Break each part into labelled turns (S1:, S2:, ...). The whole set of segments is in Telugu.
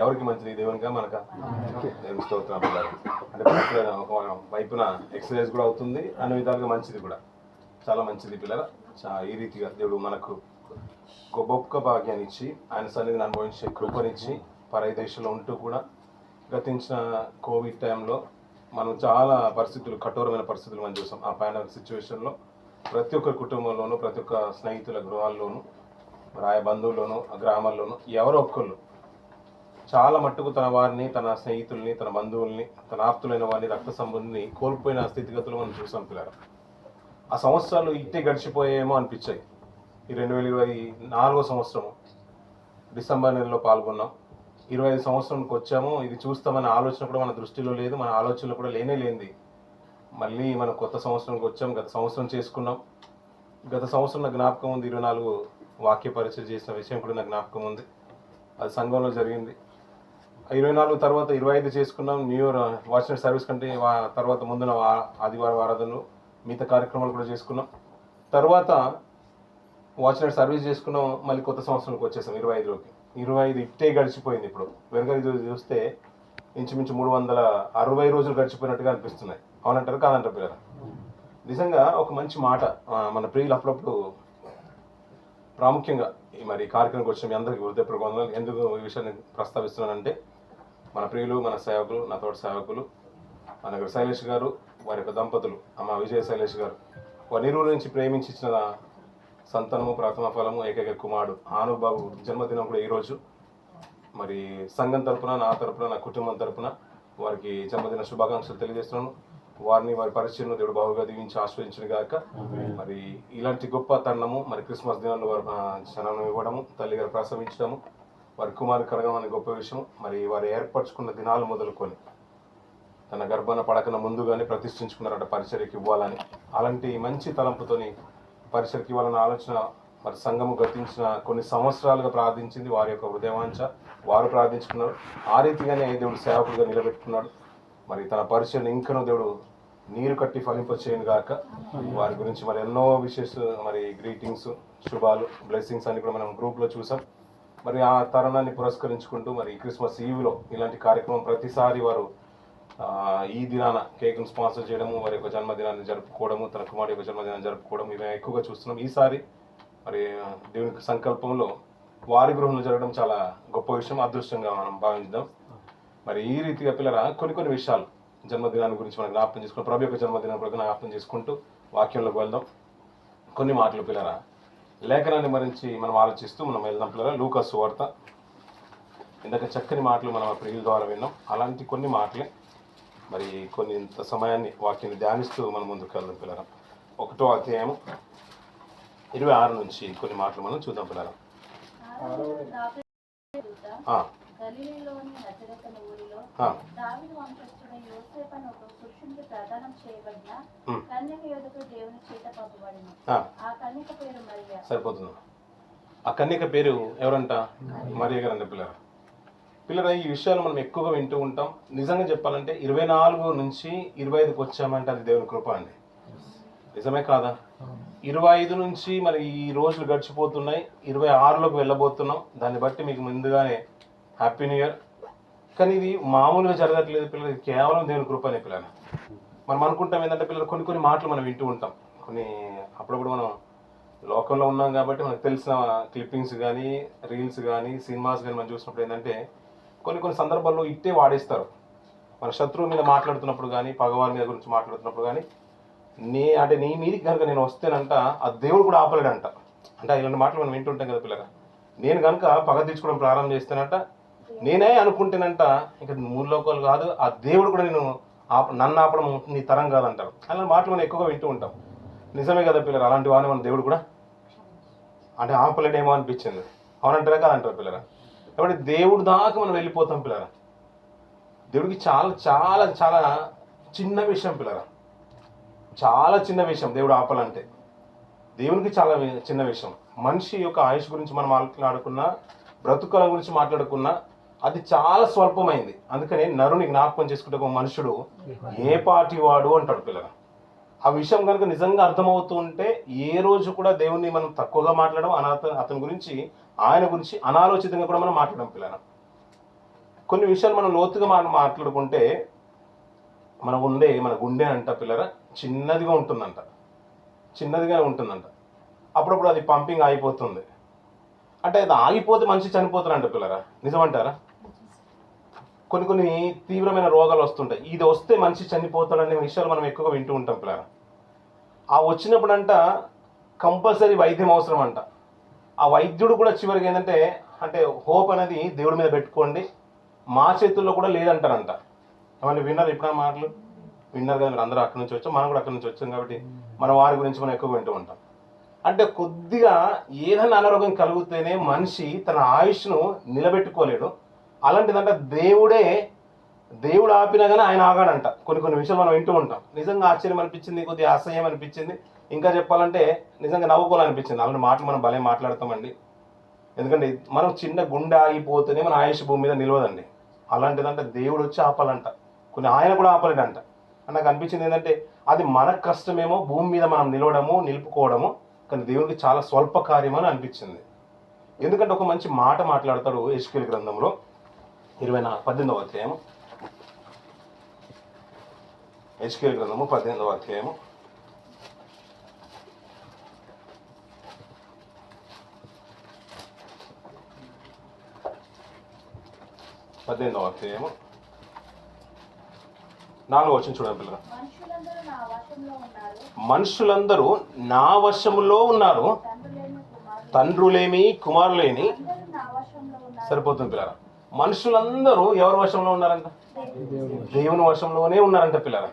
S1: ఎవరికి మంచిది, దేవునిగా మనక? దేవుని స్తోత్రం పిల్లలు. అంటే ఒక వైపున ఎక్సర్సైజ్ కూడా అవుతుంది, అన్ని విధాలుగా మంచిది కూడా, చాలా మంచిది పిల్లల. ఈ రీతిగా దేవుడు మనకు గొప్ప భాగ్యాన్ని ఇచ్చి ఆయన సన్నిధిని అనుభవించే కృపనిచ్చి పరదేశంలో ఉంటూ కూడా గతించిన కోవిడ్ టైంలో మనం చాలా పరిస్థితులు, కఠోరమైన పరిస్థితులు మనం చూసాం. ఆ పాండమిక్ సిచ్యువేషన్లో ప్రతి ఒక్క కుటుంబంలోనూ, ప్రతి ఒక్క స్నేహితుల గృహాల్లోనూ, మరి ఆయా బంధువుల్లోనూ, ఆ గ్రామాల్లోనూ ఎవరో ఒక్కళ్ళు చాలా మట్టుకు తన వారిని, తన స్నేహితుల్ని, తన బంధువుల్ని, తన ఆప్తులైన వారిని, రక్త సంబంధిని కోల్పోయిన స్థితిగతులు మనం చూసాం పిల్లలు. ఆ సంవత్సరాలు ఇట్టే గడిచిపోయేమో అనిపించాయి. ఈ 2024వ సంవత్సరం డిసెంబర్ నెలలో పాల్గొన్నాం. 25 సంవత్సరానికి వచ్చాము. ఇది చూస్తామనే ఆలోచన కూడా మన దృష్టిలో లేదు, మన ఆలోచనలో కూడా లేనిది. మళ్ళీ మనం కొత్త సంవత్సరంకి వచ్చాం. గత సంవత్సరం చేసుకున్నాం. గత సంవత్సరం నాకు జ్ఞాపకం ఉంది, 24 వాక్య పరిచయం చేసిన విషయం కూడా నాకు జ్ఞాపకం ఉంది. అది సంఘంలో జరిగింది. 24 తర్వాత 25 చేసుకున్నాం. న్యూ ఇయర్ వాచ్నైట్ సర్వీస్ కంటే తర్వాత ముందున ఆదివారం ఆరాధనలు, మిగతా కార్యక్రమాలు కూడా చేసుకున్నాం. తర్వాత వాచ్నైట్ సర్వీస్ చేసుకున్నాం. మళ్ళీ కొత్త సంవత్సరానికి వచ్చేసాం 25లోకి. 25 ఇట్టే గడిచిపోయింది. ఇప్పుడు వెనుక చూస్తే ఇంచుమించు 360 రోజులు గడిచిపోయినట్టుగా అనిపిస్తున్నాయి. అవునంటారు కాదంటారు పిల్లలు? నిజంగా ఒక మంచి మాట మన ప్రియులు అప్పుడప్పుడు ప్రాముఖ్యంగా మరి కార్యక్రమానికి వచ్చిన మీ అందరికీ హృదయపూర్వక వందనాలు. ఎందుకు ఈ విషయాన్ని ప్రస్తావిస్తున్నానంటే, మన ప్రియులు, మన సేవకులు, నా తోటి సేవకులు, మన శైలేష్ గారు, వారి యొక్క దంపతులు, అమ్మ విజయ శైలేష్ గారు, వారి నిరూరు నుంచి ప్రేమించి ఇచ్చిన సంతానము, ప్రథమ ఫలము, ఏకైక కుమారుడు ఆనుబాబు జన్మదినం కూడా ఈరోజు. మరి సంఘం తరపున, నా తరపున, నా కుటుంబం తరపున వారికి జన్మదిన శుభాకాంక్షలు తెలియజేస్తున్నాను. వారిని, వారి పరిచయం దేవుడు బాగుగా దీవించి ఆశ్రయించిన గాక. మరి ఇలాంటి గొప్ప తరుణము, మరి క్రిస్మస్ దినాల్లో వారు జనం ఇవ్వడము, తల్లి గారు ప్రసవించడము, వారి కుమారు కలగడం అనే గొప్ప విషయం. మరి వారు ఏర్పరచుకున్న దినాలు మొదలుకొని తన గర్భాన పడకన ముందుగానే ప్రతిష్ఠించుకున్నారట పరిచర్యకి ఇవ్వాలని. అలాంటి మంచి తలంపుతోని పరిచర్యకి ఇవ్వాలన్న ఆలోచన మరి సంఘము గతించిన కొన్ని సంవత్సరాలుగా ప్రార్థించింది. వారి యొక్క హృదయవాంఛ వారు ప్రార్థించుకున్నారు. ఆ రీతిగానే దేవుడు సేవకుడిగా నిలబెట్టుకున్నాడు. మరి తన పరిచయం ఇంకనూ దేవుడు నీరు కట్టి ఫలింపచేయను గాక. వారి గురించి మరి ఎన్నో మరి గ్రీటింగ్స్, శుభాలు, బ్లెస్సింగ్స్ అని కూడా మనం గ్రూప్లో చూసాం. మరి ఆ తరుణాన్ని పురస్కరించుకుంటూ మరి క్రిస్మస్ ఈవ్లో ఇలాంటి కార్యక్రమం ప్రతిసారి వారు ఈ దినాన కేక్ను స్పాన్సర్ చేయడము, వారి యొక్క జన్మదినాన్ని జరుపుకోవడము, తన కుమారుడు యొక్క జన్మదినాన్ని జరుపుకోవడం, ఇవి ఎక్కువగా చూస్తున్నాం. ఈసారి మరి దేవునికి సంకల్పంలో వారి గృహంలో జరగడం చాలా గొప్ప విషయం, అదృష్టంగా మనం భావించుదాం. మరి ఈ రీతిగా పిల్లల కొన్ని విషయాలు జన్మదినాన్ని గురించి మనం జ్ఞాపకం చేసుకుని, ప్రభు యొక్క జన్మదినం కూడా జ్ఞాపకం చేసుకుంటూ వాక్యంలోకి వెళ్దాం. కొన్ని మాటలు పిల్లల లేఖనాన్ని గురించి మనం ఆలోచిస్తూ మనం వెళ్దాం పిల్లల. లూకా సువార్త. ఇందాక చక్కని మాటలు మనం ఆ ప్రియుల ద్వారా విన్నాం. అలాంటి కొన్ని మాటలే మరి ఇంత సమయాన్ని వాక్యాన్ని ధ్యానిస్తూ మనం ముందుకు వెళ్దాం పిల్లల. 1వ అధ్యాయం 26 నుంచి కొన్ని మాటలు మనం చూద్దాం పిల్లల.
S2: గలిలయలోని నజరేతు ఊరిలో దావీదు వంశస్థుడైన యోసేపు అనే ఒక పురుషునికి ప్రదానం చేయబడిన కన్యక యొద్దకు దేవుని చేత పంపబడిన. ఆ కన్యక పేరు మరియా.
S1: సరిపోతుంది. ఆ కన్యక పేరు ఎవరంట? మరియా గారంట పిల్లరా. ఈ విషయాలు మనం ఎక్కువగా వింటూ ఉంటాం. నిజంగా చెప్పాలంటే 24 నుంచి 25కి వచ్చామంటే అది దేవుని కృప అండి. నిజమే కాదా? 25 నుంచి మరి ఈ రోజులు గడిచిపోతున్నాయి, 26లోకి వెళ్ళబోతున్నాం. దాన్ని బట్టి మీకు ముందుగానే హ్యాపీ న్యూ ఇయర్. కానీ ఇది మామూలుగా జరగట్లేదు పిల్లలు, ఇది కేవలం దేవుని కృపనే పిల్లలు. మనం అనుకుంటాం ఏంటంటే పిల్లలు కొన్ని మాటలు మనం వింటూ ఉంటాం. అప్పుడప్పుడు మనం లోకంలో ఉన్నాం కాబట్టి మనకు తెలిసిన క్లిప్పింగ్స్ కానీ, రీల్స్ కానీ, సినిమాస్ కానీ మనం చూసినప్పుడు ఏంటంటే కొన్ని సందర్భాల్లో ఇట్టే వాడేస్తారు. మన శత్రువు మీద మాట్లాడుతున్నప్పుడు కానీ, పగవారి మీద గురించి మాట్లాడుతున్నప్పుడు కానీ, నీ మీదికి కనుక నేను వస్తేనంట ఆ దేవుడు కూడా ఆపలేడంట. అంటే ఇలాంటి మాటలు మనం వింటుంటాం కదా పిల్లగా. నేను కనుక పగ తీర్చుకోవడం ప్రారంభం చేస్తేనంట, నేనే అనుకుంటేనంట ఇంకా 3 లోకాలు కాదు, ఆ దేవుడు కూడా నన్ను ఆపడం నీ తరం కాదంటారు. అలాంటి మాటలు మనం ఎక్కువగా వింటూ ఉంటాం. నిజమే కదా పిల్లలు? అలాంటి వాడిని మన దేవుడు కూడా అంటే ఆపలేడేమో అనిపించింది. అవునంటారా కాదంటారు పిల్లరా? కాబట్టి దేవుడు దాకా మనం వెళ్ళిపోతాం పిల్లరా. దేవుడికి చాలా చాలా చాలా చిన్న విషయం పిల్లరా, చాలా చిన్న విషయం దేవుడు ఆపాలంటే. దేవునికి చాలా చిన్న విషయం. మనిషి యొక్క ఆయుష్ గురించి మనం మాట్లాడుకున్నా, బ్రతుకుల గురించి మాట్లాడుకున్నా అది చాలా స్వల్పమైంది. అందుకని నరుని జ్ఞాపకం చేసుకుంటే ఒక మనుషుడు ఏ పాటి వాడు అంటాడు పిల్లగా. ఆ విషయం కనుక నిజంగా అర్థమవుతూ ఉంటే ఏ రోజు కూడా దేవుణ్ణి మనం తక్కువగా మాట్లాడడం, అతని గురించి, ఆయన గురించి అనాలోచితంగా కూడా మనం మాట్లాడడం పిల్లగా. కొన్ని విషయాలు మనం లోతుగా మాట్లాడుకుంటే మన గుండె అంట పిల్లరా చిన్నదిగా ఉంటుందంట, చిన్నదిగా ఉంటుందంట. అప్పుడప్పుడు అది పంపింగ్ ఆగిపోతుంది. అంటే అది ఆగిపోతే మనిషి చనిపోతారంట పిల్లరా, నిజమంటారా? కొన్ని తీవ్రమైన రోగాలు వస్తుంటాయి, ఇది వస్తే మనిషి చనిపోతాడనే విషయాలు మనం ఎక్కువగా వింటూ ఉంటాం పిల్లరా. ఆ వచ్చినప్పుడంట కంపల్సరీ వైద్యం అవసరం అంట. ఆ వైద్యుడు కూడా చివరికి ఏంటంటే అంటే హోప్ అనేది దేవుడి మీద పెట్టుకోండి, మా చేతుల్లో కూడా లేదంటారంట. ఏమన్నా విన్నారు ఎప్పుడైనా మాటలు? విన్నారు కదా, మీరు అందరూ అక్కడి నుంచి వచ్చాం, మనం కూడా అక్కడి నుంచి వచ్చాం కాబట్టి మన వారి గురించి మనం ఎక్కువ వింటూ ఉంటాం. అంటే కొద్దిగా ఏదైనా అనారోగ్యం కలిగితేనే మనిషి తన ఆయుష్ను నిలబెట్టుకోలేడు. అలాంటిదంట దేవుడు ఆపినా కానీ ఆయన ఆగాడంట. కొన్ని విషయాలు మనం వింటూ ఉంటాం. నిజంగా ఆశ్చర్యం అనిపించింది, కొద్దిగా అసహ్యం అనిపించింది, ఇంకా చెప్పాలంటే నిజంగా నవ్వుకోవాలనిపించింది. అలాంటి మాటలు మనం భలే మాట్లాడతామండి. ఎందుకంటే మనం చిన్న గుండె ఆగిపోతేనే మన ఆయుష్ భూమి మీద నిలవదండి. అలాంటిదంటే దేవుడు వచ్చి ఆపాలంట, కొన్ని ఆయన కూడా ఆపలేడంట. నాకు అనిపించింది ఏంటంటే అది మన కష్టమేమో భూమి మీద మనం నిలుపుకోవడము, కానీ దేవుడికి చాలా స్వల్ప కార్యం అని అనిపించింది. ఎందుకంటే ఒక మంచి మాట మాట్లాడతాడు యెహెజ్కేలు గ్రంథంలో 18వ అధ్యాయము. యెహెజ్కేలు గ్రంథము 18వ అధ్యాయము 4వ వచనం చూడండి పిల్లలు. మనుషులందరూ నా వశములో ఉన్నారు, తండ్రులేమి కుమారులేని. సరిపోతుంది పిల్లరా. మనుషులందరూ ఎవరి వశంలో ఉన్నారంట? దేవుని వశంలోనే ఉన్నారంట పిల్లరా.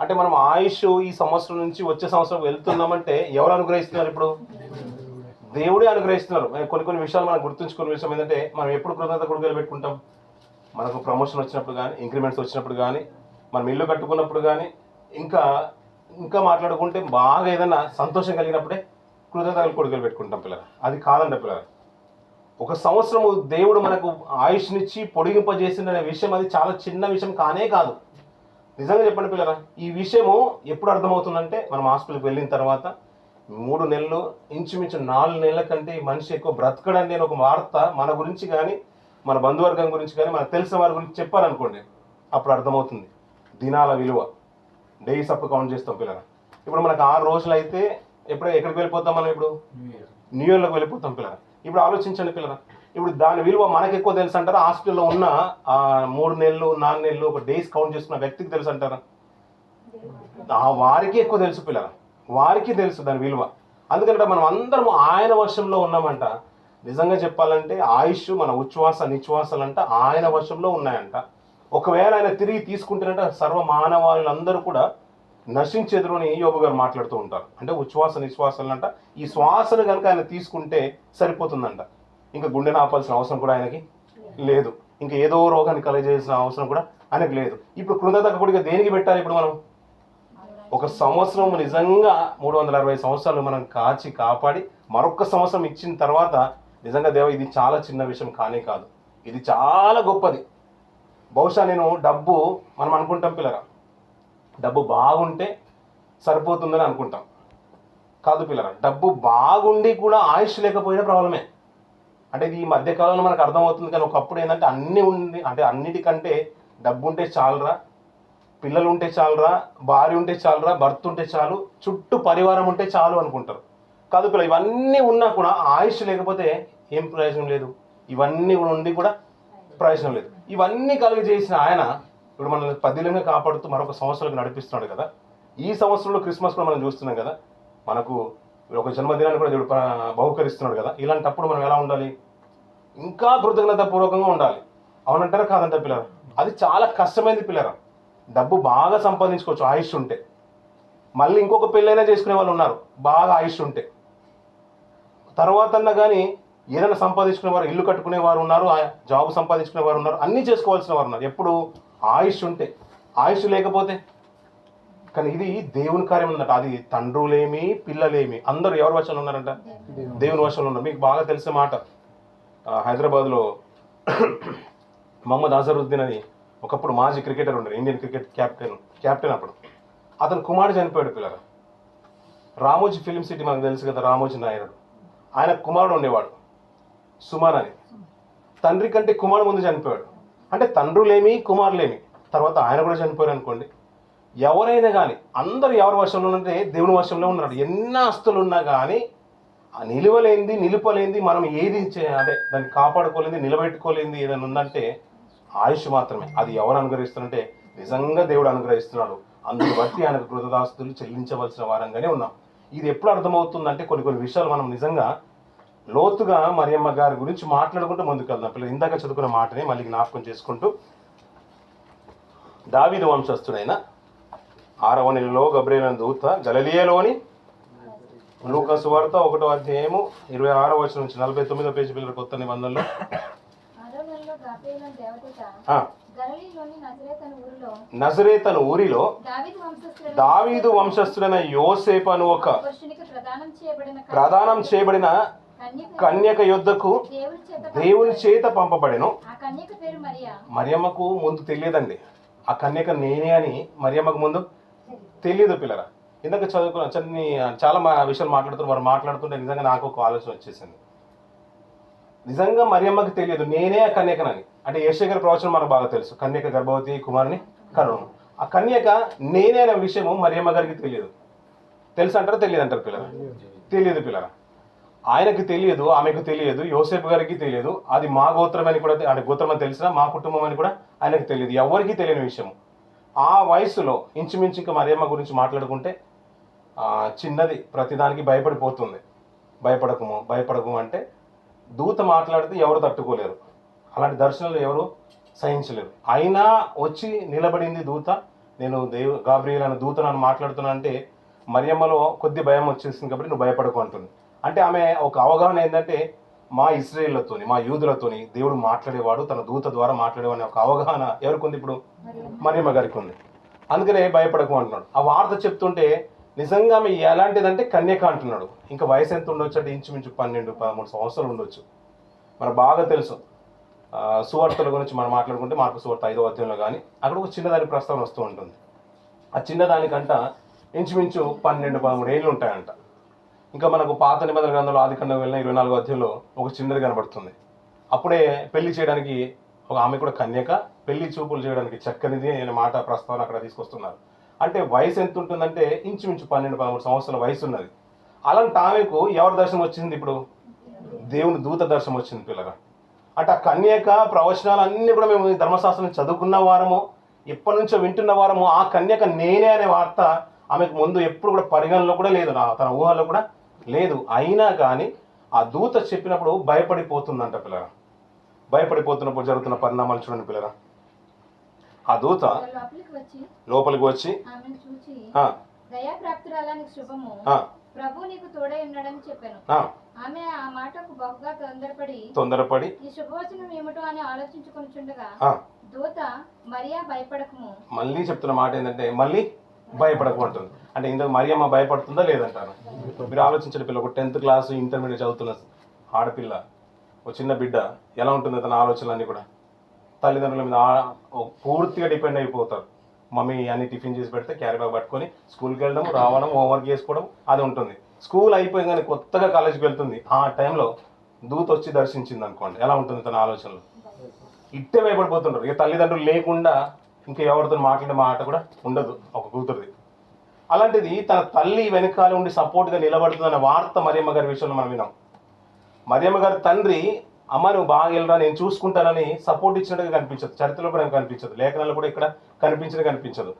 S1: అంటే మనం ఆయుష్ ఈ సంవత్సరం నుంచి వచ్చే సంవత్సరం వెళ్తున్నామంటే ఎవరు అనుగ్రహిస్తున్నారు? ఇప్పుడు దేవుడే అనుగ్రహిస్తున్నారు. కొన్ని విషయాలు మనం గుర్తుంచుకునే విషయం ఏంటంటే మనం ఎప్పుడు కృతజ్ఞత గుడికి పెట్టుకుంటాం? మనకు ప్రమోషన్ వచ్చినప్పుడు కానీ, ఇంక్రిమెంట్స్ వచ్చినప్పుడు కానీ, మనం ఇల్లు కట్టుకున్నప్పుడు కానీ, ఇంకా మాట్లాడుకుంటే బాగా ఏదైనా సంతోషం కలిగినప్పుడే కృతజ్ఞతలు కొడుకులు పెట్టుకుంటాం పిల్లలు. అది కాదంట పిల్లలు. ఒక సంవత్సరము దేవుడు మనకు ఆయుష్నిచ్చి పొడిగింపజేసిన విషయం అది చాలా చిన్న విషయం కానే కాదు. నిజంగా చెప్పండి పిల్లరా, ఈ విషయము ఎప్పుడు అర్థమవుతుందంటే మనం హాస్పిటల్కి వెళ్ళిన తర్వాత 3 నెలలు, ఇంచుమించు 4 నెలల కంటే ఈ మనిషి ఎక్కువ బ్రతకడండి అని ఒక వార్త మన గురించి కానీ, మన బంధువర్గం గురించి కానీ, మనకు తెలిసిన వారి గురించి చెప్పారనుకోండి, అప్పుడు అర్థమవుతుంది దినాల విలువ. డేస్ అప్పుడు కౌంట్ చేస్తాం పిల్లరా. ఇప్పుడు మనకు 6 రోజులు అయితే ఎక్కడికి వెళ్ళిపోతాం మనం? ఇప్పుడు న్యూ ఇయర్లోకి వెళ్ళిపోతాం పిల్లరా. ఇప్పుడు ఆలోచించండి పిల్లరా, ఇప్పుడు దాని విలువ మనకు ఎక్కువ తెలుసు అంటారా? హాస్పిటల్లో ఉన్న 3 నెలలు 4 నెలలు ఒక డేస్ కౌంట్ చేసుకున్న వ్యక్తికి తెలుసు అంటారా? వారికి ఎక్కువ తెలుసు పిల్లరా, వారికి తెలుసు దాని విలువ. అందుకంటే మనం అందరం ఆయన వశంలో ఉన్నామంట. నిజంగా చెప్పాలంటే ఆయుష్, మన ఉచ్ఛ్వాస నిశ్వాసాలంట ఆయన వశంలో ఉన్నాయంట. ఒకవేళ ఆయన తిరిగి తీసుకుంటేనంట సర్వ మానవాళ్ళందరూ కూడా నశించెదరు అని యోబు గారు మాట్లాడుతూ ఉంటారు. అంటే ఉచ్ఛ్వాస నిశ్వాసాలంట ఈ శ్వాసను కనుక ఆయన తీసుకుంటే సరిపోతుందంట. ఇంకా గుండెని ఆపాల్సిన అవసరం కూడా ఆయనకి లేదు, ఇంకా ఏదో రోగాన్ని కలగజేయాల్సిన అవసరం కూడా ఆయనకు లేదు. ఇప్పుడు కృతజ్ఞత కూడా దేనికి పెట్టాలి? ఇప్పుడు మనం ఒక సంవత్సరం నిజంగా 360 సంవత్సరాలు మనం కాపాడి మరొక సంవత్సరం ఇచ్చిన తర్వాత నిజంగా దేవ ఇది చాలా చిన్న విషయం కానే కాదు, ఇది చాలా గొప్పది. బహుశా డబ్బు మనం అనుకుంటాం పిల్లరా, డబ్బు బాగుంటే సరిపోతుందని అనుకుంటాం. కాదు పిల్లరా, డబ్బు బాగుండి కూడా ఆయుష్ లేకపోయినా ప్రాబ్లమే. అంటే ఇది ఈ మధ్యకాలంలో మనకు అర్థమవుతుంది. కానీ ఒకప్పుడు ఏంటంటే అన్నీ ఉంది, అంటే అన్నిటికంటే డబ్బు ఉంటే చాలురా, పిల్లలు ఉంటే చాలురా, భార్య ఉంటే చాలురా, భర్త ఉంటే చాలు, చుట్టూ పరివారం ఉంటే చాలు అనుకుంటారు. కాదు పిల్లలు, ఇవన్నీ ఉన్నా కూడా ఆయుష్ లేకపోతే ఏం ప్రయోజనం లేదు. ఇవన్నీ ఉండి కూడా ప్రయోజనం లేదు. ఇవన్నీ కలిగజేసిన ఆయన ఇప్పుడు మనల్ని పదిలంగా కాపాడుతూ మరొక సంవత్సరాలకు నడిపిస్తున్నాడు కదా. ఈ సంవత్సరంలో క్రిస్మస్ కూడా మనం చూస్తున్నాం కదా, మనకు ఒక జన్మదినాన్ని కూడా దేవుడు బహుకరిస్తున్నాడు కదా. ఇలాంటప్పుడు మనం ఎలా ఉండాలి? ఇంకా కృతజ్ఞత పూర్వకంగా ఉండాలి. అవునంటారా కాదంటారా పిల్లరా? అది చాలా కష్టమైంది పిల్లరా. డబ్బు బాగా సంపాదించుకోవచ్చు ఆయుష్ ఉంటే. మళ్ళీ ఇంకొక పెళ్ళైనా చేసుకునే వాళ్ళు ఉన్నారు బాగా ఆయుష్ ఉంటే. తర్వాత అన్నా కానీ ఏదైనా సంపాదించుకునే వారు, ఇల్లు కట్టుకునే వారు ఉన్నారు, జాబ్ సంపాదించుకునే వారు ఉన్నారు, అన్నీ చేసుకోవాల్సిన వారు ఉన్నారు. ఎప్పుడు ఆయుష్ ఉంటే. ఆయుష్ లేకపోతే కానీ ఇది దేవుని కార్యం ఉందట. అది తండ్రులేమి పిల్లలేమి అందరూ ఎవరి వశంలో ఉన్నారంట? దేవుని వశంలో ఉన్నారు. మీకు బాగా తెలిసిన మాట, హైదరాబాద్లో మహమ్మద్ అజరుద్దీన్ అని ఒకప్పుడు మాజీ క్రికెటర్ ఉండరు, ఇండియన్ క్రికెట్ క్యాప్టెన్. అప్పుడు అతను కుమారుడు చనిపోయాడు పిల్లలు. రామోజీ ఫిలిం సిటీ మనకు తెలుసు కదా, రామోజీ నాయుడు. ఆయన కుమారుడు ఉండేవాడు సుమాన్ అని. తండ్రి కంటే కుమారుడు ముందు చనిపోయాడు. అంటే తండ్రులేమి కుమారులేమి, తర్వాత ఆయన కూడా చనిపోయారు అనుకోండి. ఎవరైనా కానీ అందరూ ఎవరి వశంలో ఉంటే దేవుని వశంలో ఉన్నాడు. ఎన్ని ఆస్తులు ఉన్నా కానీ ఆ నిలుపలేంది మనం ఏది అంటే దాన్ని కాపాడుకోలేంది, నిలబెట్టుకోలేంది ఏదైనా ఉందంటే ఆయుష్ మాత్రమే. అది ఎవరు అనుగ్రహిస్తున్నారంటే నిజంగా దేవుడు అనుగ్రహిస్తున్నాడు. అందుని బట్టి ఆయనకు కృతదాస్తులు చెల్లించవలసిన వారంగానే ఉన్నాం. ఇది ఎప్పుడు అర్థమవుతుందంటే కొన్ని విషయాలు మనం నిజంగా లోతుగా మరియమ్మ గారి గురించి మాట్లాడుకుంటూ ముందుకు వెళ్దాం. పిల్లలు ఇందాక చదువుకున్న మాటని మళ్ళీ జ్ఞాపకం చేసుకుంటూ, దావీదు వంశస్థుడైన 6వ నెలలో గబ్రియలు అనే దూత గలిలయలోని లూకా సువార్త 1వ అధ్యాయము 26వ వచనం నుంచి 49వ పేజీ పిల్లల కొత్త నిబంధనలో,
S2: 6వ నెలలో గాబ్రియలు అనే దేవదూత గలిలయలోని నజరేత్ అను ఊరిలో దావీదు వంశస్థుడైన యోసేపు అను ఒక ప్రదానం చేయబడిన కన్యక యొద్దకు దేవుని చేత పంపబడెను. మరియమ్మకు ముందు తెలియదండి ఆ కన్యక నేనే అని. మరియమ్మకు ముందు తెలియదు పిల్లరా. ఇందాక చదువుకున్న చాలా విషయాలు మాట్లాడుతుంటే నిజంగా నాకు ఒక ఆలోచన వచ్చేసింది. నిజంగా మరియమ్మకి తెలియదు నేనే ఆ కన్యకనని. అంటే యేషయ్య గారి ప్రవచనం మనకు బాగా తెలుసు, కన్యక గర్భవతి కుమారుని కరుణం. ఆ కన్యక నేనే అనే విషయము మరియమ్మ గారికి తెలియదు. తెలుసు అంటారా తెలియదు అంటారు పిల్లరా? తెలియదు పిల్లరా. ఆయనకి తెలియదు, ఆమెకు తెలియదు, యోసేపు గారికి తెలియదు. అది మా గోత్రం అని కూడా, అంటే గోత్రం అని తెలిసినా మా కుటుంబం అని కూడా ఆయనకు తెలియదు. ఎవరికి తెలియని విషయం. ఆ వయసులో ఇంచుమించు ఇంకా మరియమ్మ గురించి మాట్లాడుకుంటే చిన్నది, ప్రతిదానికి భయపడిపోతుంది. భయపడకము అంటే దూత మాట్లాడితే ఎవరు తట్టుకోలేరు, అలాంటి దర్శనాలు ఎవరు సహించలేరు. అయినా వచ్చి నిలబడింది దూత. నేను గాబ్రియల్ అనే దూత నన్ను మాట్లాడుతున్నా అంటే మరియమ్మలో కొద్ది భయం వచ్చేసింది కాబట్టి నువ్వు భయపడకు అంటుంది. అంటే ఆమె ఒక అవగాహన ఏంటంటే మా ఇశ్రాయేళ్లతోని, మా యూదులతోని దేవుడు మాట్లాడేవాడు, తన దూత ద్వారా మాట్లాడేవాడు ఒక అవగాహన ఎవరికి ఉంది? ఇప్పుడు మరియమ్మ గారికి ఉంది. అందుకనే భయపడకు అంటున్నాడు. ఆ వార్త చెప్తుంటే నిజంగా ఆమె ఎలాంటిదంటే కన్యక అంటున్నాడు. ఇంకా వయసు ఎంత ఉండొచ్చు అంటే ఇంచుమించు 12-13 సంవత్సరాలు ఉండొచ్చు. మనకు బాగా తెలుసు. సువార్తల గురించి మనం మాట్లాడుకుంటే మార్కు సువార్త 5వ అధ్యాయంలో కానీ అక్కడ ఒక చిన్నదాని ప్రస్తావన వస్తూ ఉంటుంది. ఆ చిన్నదానికంట ఇంచుమించు 12-13 ఏళ్ళు ఉంటాయంట. ఇంకా మనకు పాత నిబంధన గ్రంథంలో ఆదికాండం వెళ్ళిన 24వ అధ్యాయంలో ఒక చిన్నది కనబడుతుంది. అప్పుడే పెళ్లి చేయడానికి ఒక ఆమె కూడా కన్యక, పెళ్లి చూపులు చేయడానికి చక్కనిది అనే మాట ప్రస్తావన అక్కడ తీసుకొస్తున్నారు. అంటే వయసు ఎంత ఉంటుందంటే ఇంచుమించు 12-13 సంవత్సరాల వయసు ఉన్నది. అలాంటి ఆమెకు ఎవరి దర్శనం వచ్చింది? ఇప్పుడు దేవుని దూత దర్శనం వచ్చింది పిల్లగా. అంటే ఆ కన్యక ప్రవచనాలు అన్నీ కూడా మేము ధర్మశాస్త్రం చదువుకున్న వారము, ఎప్పటి నుంచో వింటున్న వారము. ఆ కన్యక నేనే అనే వార్త ఆమెకు ముందు ఎప్పుడు కూడా పరిగణలో కూడా లేదు, తన ఊహలో కూడా లేదు. అయినా కానీ ఆ దూత చెప్పినప్పుడు భయపడిపోతుందంట పిల్లరా. భయపడిపోతున్నప్పుడు జరుగుతున్న పరిణామాలు చూడండి పిల్లరా. ఆ దూత లోపలికి వచ్చి ఆమె ఆ మాటకు బహుగా
S1: తొందరపడి
S2: ఈ శుభవచనం ఏమిటో అని ఆలోచించుకొనిచుండగా దూత మరియా భయపడకము.
S1: మళ్ళీ చెప్తున్న మాట ఏంటంటే మళ్ళీ భయపడకు అంటుంది. అంటే ఇందులో మరియమ్మ భయపడుతుందా లేదంటారు. మీరు ఆలోచించండి పిల్ల, ఒక 10th క్లాస్ ఇంటర్మీడియట్ చదువుతున్న ఆడపిల్ల, ఒక చిన్న బిడ్డ ఎలా ఉంటుంది తన ఆలోచనలన్నీ కూడా తల్లిదండ్రుల మీద పూర్తిగా డిపెండ్ అయిపోతారు. మమ్మీ అన్ని టిఫిన్ చేసి పెడితే క్యారీ బ్యాగ్ పట్టుకొని స్కూల్కి వెళ్ళడం, రావడం, హోంవర్క్ చేసుకోవడం అది ఉంటుంది. స్కూల్ అయిపోయింది కానీ కొత్తగా కాలేజీకి వెళ్తుంది. ఆ టైంలో దూత వచ్చి దర్శించింది అనుకోండి, ఎలా ఉంటుంది తన ఆలోచనలు? ఇట్టే భయపడిపోతుంటారు. ఇక తల్లిదండ్రులు లేకుండా ఇంకా ఎవరితో మాట్లాడే మాట కూడా ఉండదు ఒక కూతురిది. అలాంటిది తన తల్లి వెనకాల ఉండి సపోర్ట్గా నిలబడుతుందన్న వార్త మరియమ్మ గారి విషయంలో మనం విన్నాం. మరియమ్మ గారి తండ్రి అమ్మ నువ్వు బాగా వెళ్ళరా నేను చూసుకుంటానని సపోర్ట్ ఇచ్చినట్టుగా కనిపించదు. చరిత్రలో కూడా కనిపించదు, లేఖనాలు కూడా ఇక్కడ కనిపించదు.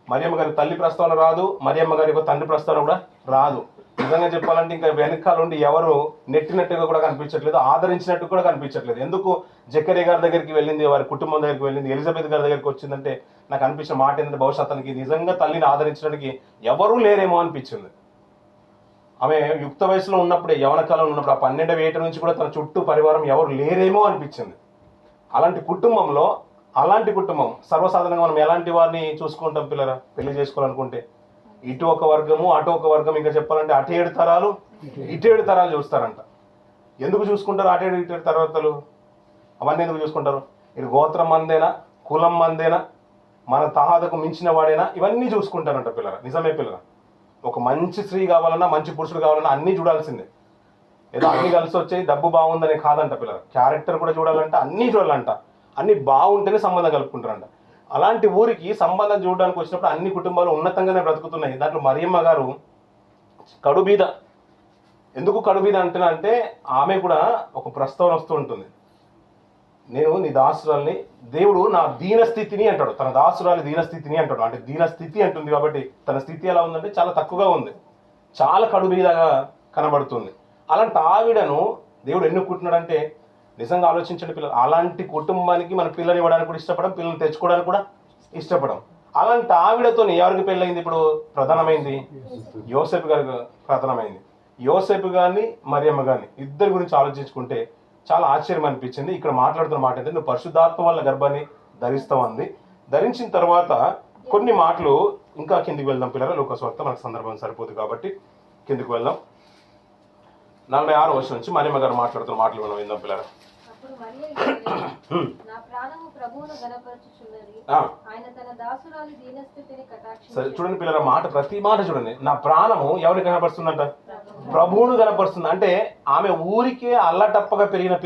S1: మరియమ్మ గారి తల్లి ప్రస్తావన రాదు, మరియమ్మ గారి యొక్క తండ్రి ప్రస్తావన కూడా రాదు. నిజంగా చెప్పాలంటే ఇంకా వెనకాల ఉండి ఎవరు నెట్టినట్టుగా కూడా కనిపించట్లేదు, ఆదరించినట్టు కూడా కనిపించట్లేదు. ఎందుకు జకరియా గారి దగ్గరికి వెళ్ళింది, వారి కుటుంబం దగ్గరికి వెళ్ళింది, ఎలిజబెత్ గారి దగ్గరికి వచ్చిందంటే నాకు అనిపించిన మాట ఏంటంటే బహుశా అతనికి నిజంగా తల్లిని ఆదరించడానికి ఎవరూ లేరేమో అనిపించింది. ఆమె యుక్త వయసులో ఉన్నప్పుడే, యవన కాలంలో ఉన్నప్పుడు ఆ 12వ ఏట నుంచి కూడా తన చుట్టూ పరివారం ఎవరు లేరేమో అనిపించింది. అలాంటి కుటుంబం సర్వసాధారణంగా మనం ఎలాంటి వారిని చూసుకుంటాం పిల్లరా? పెళ్లి చేసుకోవాలనుకుంటే ఇటు ఒక వర్గము అటు ఒక వర్గం, ఇంకా చెప్పాలంటే అటు 7 తరాలు ఇటు 7 తరాలు చూస్తారంట. ఎందుకు చూసుకుంటారు అటు 7 తరాలు? అవన్నీ ఎందుకు చూసుకుంటారు? ఇది గోత్రం మందేనా, కులం మందేనా, మన తహాదకు మించిన వాడేనా, ఇవన్నీ చూసుకుంటారంట పిల్లరా. నిజమే పిల్లరా. ఒక మంచి స్త్రీ కావాలన్నా, మంచి పురుషుడు కావాలన్నా అన్నీ చూడాల్సిందే. ఏదో అన్నీ కలిసి వచ్చాయి డబ్బు బాగుందని కాదంట పిల్లలు. క్యారెక్టర్ కూడా చూడాలంట, అన్నీ చూడాలంట. అన్ని బాగుంటేనే సంబంధం కలుపుకుంటారంట. అలాంటి ఊరికి సంబంధం చూడడానికి వచ్చినప్పుడు అన్ని కుటుంబాలు ఉన్నతంగానే బ్రతుకుతున్నాయి. దాంట్లో మరియమ్మ గారు కడుబీద. ఎందుకు కడుబీద అంటున్నా అంటే ఆమె కూడా ఒక ప్రస్తావన వస్తూ ఉంటుంది. నేను నీ దాసురాల్ని, దేవుడు నా దీనస్థితిని అంటాడు, తన దాసురాలి దీనస్థితిని అంటాడు. అంటే దీనస్థితి అంటుంది కాబట్టి తన స్థితి ఎలా ఉందంటే చాలా తక్కువగా ఉంది, చాలా కడుబీదగా కనబడుతుంది. అలాంటి ఆవిడను దేవుడు ఎన్నుకుంటున్నాడంటే నిజంగా ఆలోచించండి పిల్లలు. అలాంటి కుటుంబానికి మన పిల్లలు ఇవ్వడానికి కూడా ఇష్టపడం, పిల్లల్ని తెచ్చుకోవడానికి కూడా ఇష్టపడం. అలాంటి ఆవిడతో ఎవరికి పెళ్ళయింది? ఇప్పుడు ప్రధానమైంది యోసేపు గారికి ప్రధానమైంది. యోసేపు గారిని మరియమ్మ గారిని ఇద్దరి గురించి ఆలోచించుకుంటే చాలా ఆశ్చర్యం అనిపించింది. ఇక్కడ మాట్లాడుతున్న మాట ఏంటంటే నువ్వు పరిశుద్ధాత్మ వల్ల గర్భాన్ని ధరిస్తామంది. ధరించిన తర్వాత కొన్ని మాటలు ఇంకా కిందికి వెళ్దాం పిల్లలు. లోకస్వార్త మనకు సందర్భం సరిపోదు కాబట్టి కిందికి వెళ్దాం. 46వ వచనం నుంచి మరియమ్మ గారు మాట్లాడుతున్న మాటలు మనం విందాం పిల్లలు.
S2: అప్పుడు మరియ ఇట్లనెను, నా ప్రాణము ప్రభువును ఘనపరచుచున్నది, ఆయన తన దాసురాలి దీనస్థితిని కటాక్షించెను.
S1: సరే చూడండి పిల్లల మాట, ప్రతి మాట చూడండి. నా ప్రాణము ఎవరికి కనపరుస్తుందంట? ప్రభువును కనపరుస్తుంది. అంటే ఆమె ఊరికే అల్లటప్పగా పెరిగిన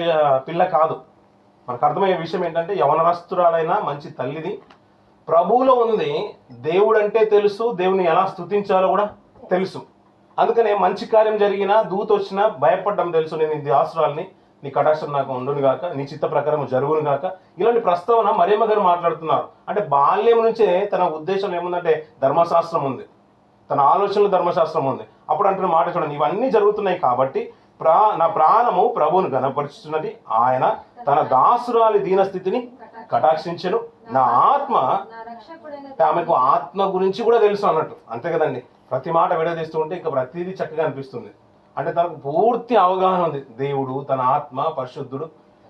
S1: పిల్ల కాదు. మనకు అర్థమయ్యే విషయం ఏంటంటే యవనరస్తురాలైన మంచి తల్లిది, ప్రభువులో ఉంది. దేవుడు అంటే తెలుసు, దేవుని ఎలా స్తుతించాలో కూడా తెలుసు. అందుకనే మంచి కార్యం జరిగినా దూత వచ్చినా భయపడడం తెలుసు. నేను ఇది దాసురాల్ని, నీ కటాక్షం నాకు ఉండును గాక, నీ చిత్త ప్రకారం జరుగును గాక. ఇలాంటి ప్రస్తావన మరియమ్మ గారు మాట్లాడుతున్నారు. అంటే బాల్యం నుంచే తన ఉద్దేశం ఏముందంటే ధర్మశాస్త్రం ఉంది, తన ఆలోచనలు ధర్మశాస్త్రం ఉంది. అప్పుడు అంటున్న మాట చూడండి, ఇవన్నీ జరుగుతున్నాయి కాబట్టి నా ప్రాణము ప్రభువును ఘనపరుచుతున్నది, ఆయన తన దాసురాలి దీనస్థితిని కటాక్షించెను, నా ఆత్మ. ఆమెకు ఆత్మ గురించి కూడా తెలుసు అన్నట్టు, అంతే కదండి. ప్రతి మాట విడదీస్తూ ఉంటే ఇంకా ప్రతిదీ చక్కగా అనిపిస్తుంది. అంటే తనకు పూర్తి అవగాహన ఉంది. దేవుడు తన ఆత్మ పరిశుద్ధుడు,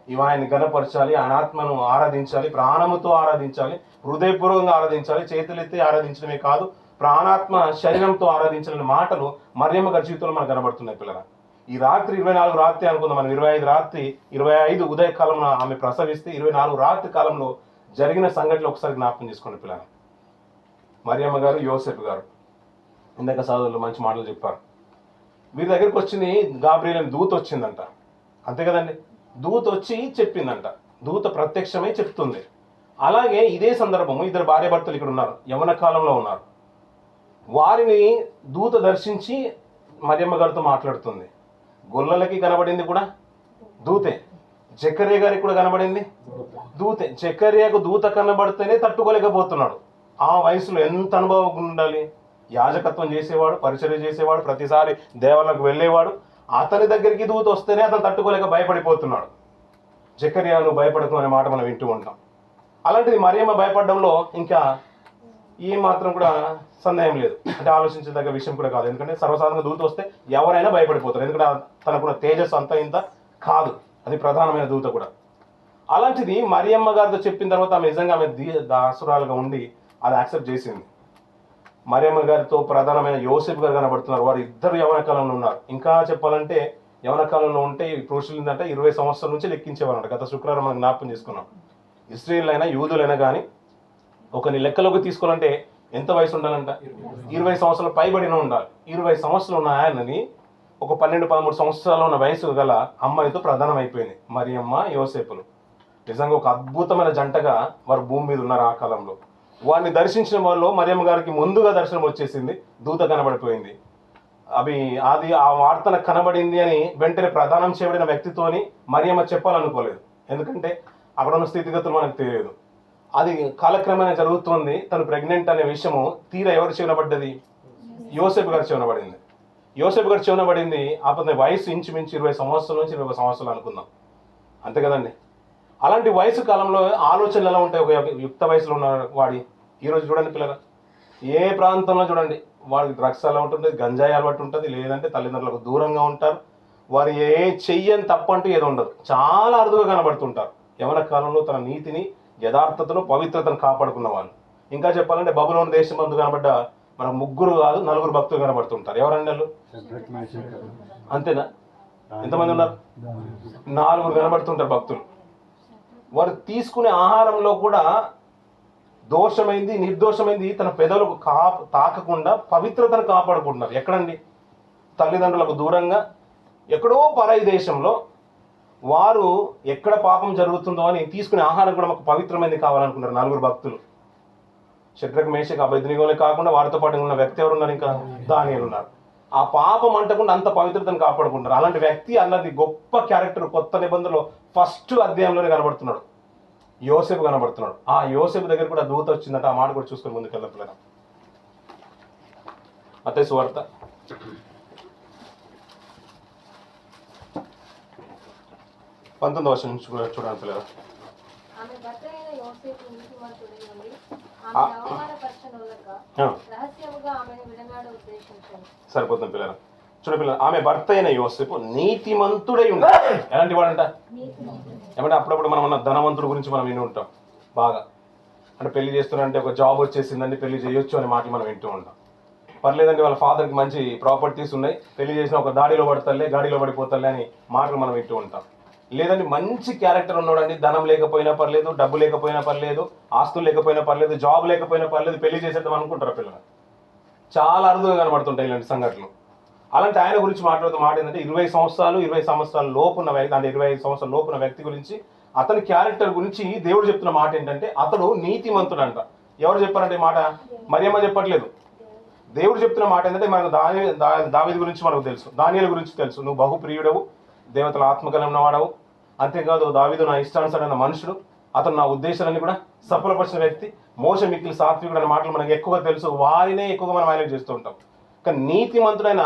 S1: ఇవి ఆయన్ని ఘనపరచాలి, ఆయన ఆత్మను ఆరాధించాలి, ప్రాణముతో ఆరాధించాలి, హృదయపూర్వకంగా ఆరాధించాలి, చేతులెత్తి ఆరాధించడమే కాదు ప్రాణాత్మ శరీరంతో ఆరాధించాలనే మాటలు మరియమ్మ గారి జీవితంలో మనకు కనబడుతున్నాయి పిల్లల. ఈ రాత్రి 24 రాత్రి అనుకుందాం మనం, 25 రాత్రి 25 ఉదయకాలంలో ఆమె ప్రసవిస్తే 24 రాత్రి కాలంలో జరిగిన సంఘటనలు ఒకసారి జ్ఞాపకం చేసుకోండి పిల్లలు. మరియమ్మ గారు, యోసేపు గారు ఇందాక సోదరులు మంచి మాటలు చెప్పారు. వీరి దగ్గరికి వచ్చింది గాబ్రియల్ అని దూత వచ్చిందంట, అంతే కదండి. దూత వచ్చి చెప్పిందంట, దూత ప్రత్యక్షమై చెప్తుంది. అలాగే ఇదే సందర్భము ఇద్దరు భార్యాభర్తలు ఇక్కడ ఉన్నారు, యవన కాలంలో ఉన్నారు. వారిని దూత దర్శించి మరియమ్మ గారితో మాట్లాడుతుంది. గొల్లలకి కనబడింది కూడా దూతే, జకర్యా గారికి కూడా కనబడింది దూతే. జకర్యాకు దూత కనబడితేనే తట్టుకోలేకపోతున్నాడు. ఆ వయసులో ఎంత అనుభవం ఉండాలి. యాజకత్వం చేసేవాడు, పరిచర్య చేసేవాడు, ప్రతిసారి దేవాలకు వెళ్ళేవాడు. అతని దగ్గరికి దూత వస్తేనే అతను తట్టుకోలేక భయపడిపోతున్నాడు. జకర్యా నువ్వు భయపడకు అనే మాట మనం వింటూ ఉంటాం. అలాంటిది మరియమ్మ భయపడడంలో ఇంకా ఏమాత్రం కూడా సందేహం లేదు. అంటే ఆలోచించదగ్గ విషయం కూడా కాదు. ఎందుకంటే సర్వసాధారణంగా దూత వస్తే ఎవరైనా భయపడిపోతారు. ఎందుకంటే తనకున్న తేజస్సు అంత ఇంత కాదు, అది ప్రధానమైన దూత కూడా. అలాంటిది మరియమ్మ గారితో చెప్పిన తర్వాత ఆమె నిజంగా ఆమె దాసురాలుగా ఉండి అది యాక్సెప్ట్ చేసింది. మరియమ్మ గారితో ప్రధానమైన యోసేపు గారు కనబడుతున్నారు. వారు ఇద్దరు యవన కాలంలో ఉన్నారు. ఇంకా చెప్పాలంటే యవన కాలంలో ఉంటే పురుషులు ఏంటంటే 20 సంవత్సరాల నుంచి లెక్కించేవారు. గత శుక్రవారం మనం జ్ఞాపకం చేసుకున్నాం. ఇశ్రాయేలీయులైనా యూదులైనా కానీ ఒకని లెక్కలోకి తీసుకోవాలంటే ఎంత వయసు ఉండాలంట? 20 సంవత్సరాలు పైబడిన ఉండాలి. 20 సంవత్సరాలు ఉన్న ఆయనని ఒక 12-13 సంవత్సరాలు ఉన్న వయసు గల అమ్మాయితో ప్రధానం అయిపోయింది. మరియమ్మ, యోసేపులు నిజంగా ఒక అద్భుతమైన జంటగా వారు భూమి మీద ఉన్నారు ఆ కాలంలో. వారిని దర్శించిన వాళ్ళు మరియమ్మ గారికి ముందుగా దర్శనం వచ్చేసింది, దూత కనబడిపోయింది. అది ఆ వార్తన కనబడింది అని వెంటనే ప్రదానం చేయబడిన వ్యక్తితోని మరియమ్మ చెప్పాలనుకోలేదు. ఎందుకంటే అక్కడ ఉన్న స్థితిగతులు మనకు తెలియదు. అది కాలక్రమేణా జరుగుతుంది. తను ప్రెగ్నెంట్ అనే విషయము తీరా ఎవరు చెవినబడ్డది? యోసేపు గారు చెవినబడింది. యోసేపు గారు చెవినబడింది. అతని వయసు ఇంచుమించు 20 సంవత్సరాల నుంచి 21 సంవత్సరాలు అనుకుందాం, అంతే కదండి. అలాంటి వయసు కాలంలో ఆలోచనలు ఎలా ఉంటాయి? ఒక యుక్త వయసులో ఉన్న వాడి ఈరోజు చూడండి పిల్లలు, ఏ ప్రాంతంలో చూడండి వాడికి డ్రగ్స్ అలవాటు ఉంటుంది, గంజాయి అలవాటు ఉంటుంది, లేదంటే తల్లిదండ్రులకు దూరంగా ఉంటారు. వారు ఏ చెయ్యని తప్పంటూ ఏదో ఉండదు, చాలా అరుదుగా కనబడుతుంటారు. యవన కాలంలో తన నీతిని, యథార్థతను, పవిత్రతను కాపాడుకున్న వాళ్ళు. ఇంకా చెప్పాలంటే బబులోను దేశం మందు కనబడ్డ మనకు 3 కాదు 4 భక్తులు కనబడుతుంటారు. ఎవరండి వాళ్ళు? అంతేనా? ఎంతమంది ఉన్నారు? 4 కనబడుతుంటారు భక్తులు. వారు తీసుకునే ఆహారంలో కూడా దోషమైంది, నిర్దోషమైంది తన పెదవులకు తాకకుండా పవిత్రతను కాపాడుకుంటున్నారు. ఎక్కడండి? తల్లిదండ్రులకు దూరంగా ఎక్కడో పరాయి దేశంలో వారు ఎక్కడ పాపం జరుగుతుందో అని తీసుకునే ఆహారం కూడా మాకు పవిత్రమైనది కావాలనుకున్నారు 4 భక్తులు. షడ్రక్ మేషక్ అబేద్నెగోలే కాకుండా వారితో పాటు ఉన్న వ్యక్తి ఎవరు ఉన్నారు? ఇంకా దానియేలు ఉన్నారు. ఆ పాపం అంటకుండా అంత పవిత్రతను కాపాడుకుంటారు. అలాంటి వ్యక్తి అన్నది గొప్ప క్యారెక్టర్ కొత్త నిబంధనలో ఫస్ట్ అధ్యాయంలోనే కనబడుతున్నాడు. యోసేపు కనబడుతున్నాడు. ఆ యోసేపు దగ్గర కూడా దూత వచ్చిందట. ఆ మాట కూడా చూసుకొని ముందుకు వెళ్ళట్లేదు. మత్తయి సువార్త 19వ వచనం నుంచి కూడా చూడండి పిల్లలు.
S2: ఆమె భర్త అయిన యోసేపు నీతిమంతుడై ఉండి ఆమెను అవమానపరచనొల్లక రహస్యముగా ఆమెను విడనాడ ఉద్దేశించాడు.
S1: సరిపోతుంది పిల్లలు. చూడ పిల్లలు, ఆమె భర్త అయిన యోసేపు నీతిమంతుడై ఉన్నాడు. ఎలాంటి వాడంట? ఏమంటే అప్పుడప్పుడు మనం ఉన్న ధనవంతుడి గురించి మనం విని ఉంటాం బాగా. అంటే పెళ్లి చేస్తున్నారంటే ఒక జాబ్ వచ్చేసిందండి, పెళ్లి చేయొచ్చు అనే మాటలు మనం వింటూ ఉంటాం. పర్లేదండి వాళ్ళ ఫాదర్కి మంచి ప్రాపర్టీస్ ఉన్నాయి, పెళ్లి చేసిన ఒక గాడిలో పడతలే, గాడిలో పడిపోతలే అని మాటలు మనం వింటూ ఉంటాం. లేదండి మంచి క్యారెక్టర్ ఉన్నాడండి, ధనం లేకపోయినా పర్లేదు, డబ్బు లేకపోయినా పర్లేదు, ఆస్తులు లేకపోయినా పర్లేదు, జాబ్ లేకపోయినా పర్లేదు, పెళ్లి చేసేద్దాం అనుకుంటారు పిల్లలు. చాలా అరుదుగా కనబడుతుంటాయి ఇలాంటి సంఘటనలు. అలాంటి ఆయన గురించి మాట్లాడుతూ మాట ఏంటంటే 20 సంవత్సరాల లోపు ఉన్న వ్యక్తి, అంటే 25 సంవత్సరాల లోపు ఉన్న వ్యక్తి గురించి, అతని క్యారెక్టర్ గురించి దేవుడు చెప్తున్న మాట ఏంటంటే అతడు నీతిమంతుడు అంట. ఎవరు చెప్పారంటే ఈ మాట? మరియమ్మ చెప్పట్లేదు. దేవుడు చెప్తున్న మాట ఏంటంటే మనకు దావీదు గురించి మనకు తెలుసు, దానియేలు గురించి తెలుసు. నువ్వు బహుప్రియుడవు, దేవతల ఆత్మకలం ఉన్నవాడవు, అంతేకాదు దావీదు నా ఇష్టానుసారమైన మనుషుడు, అతను నా ఉద్దేశాలన్నీ కూడా సఫలపరిచిన వ్యక్తి, మోస మిక్కిలి సాత్వికుడు అనే మాటలు మనకు ఎక్కువగా తెలుసు. వారినే ఎక్కువగా మనం హైలైట్ చేస్తూ ఉంటాం. కానీ నీతిమంతుడైన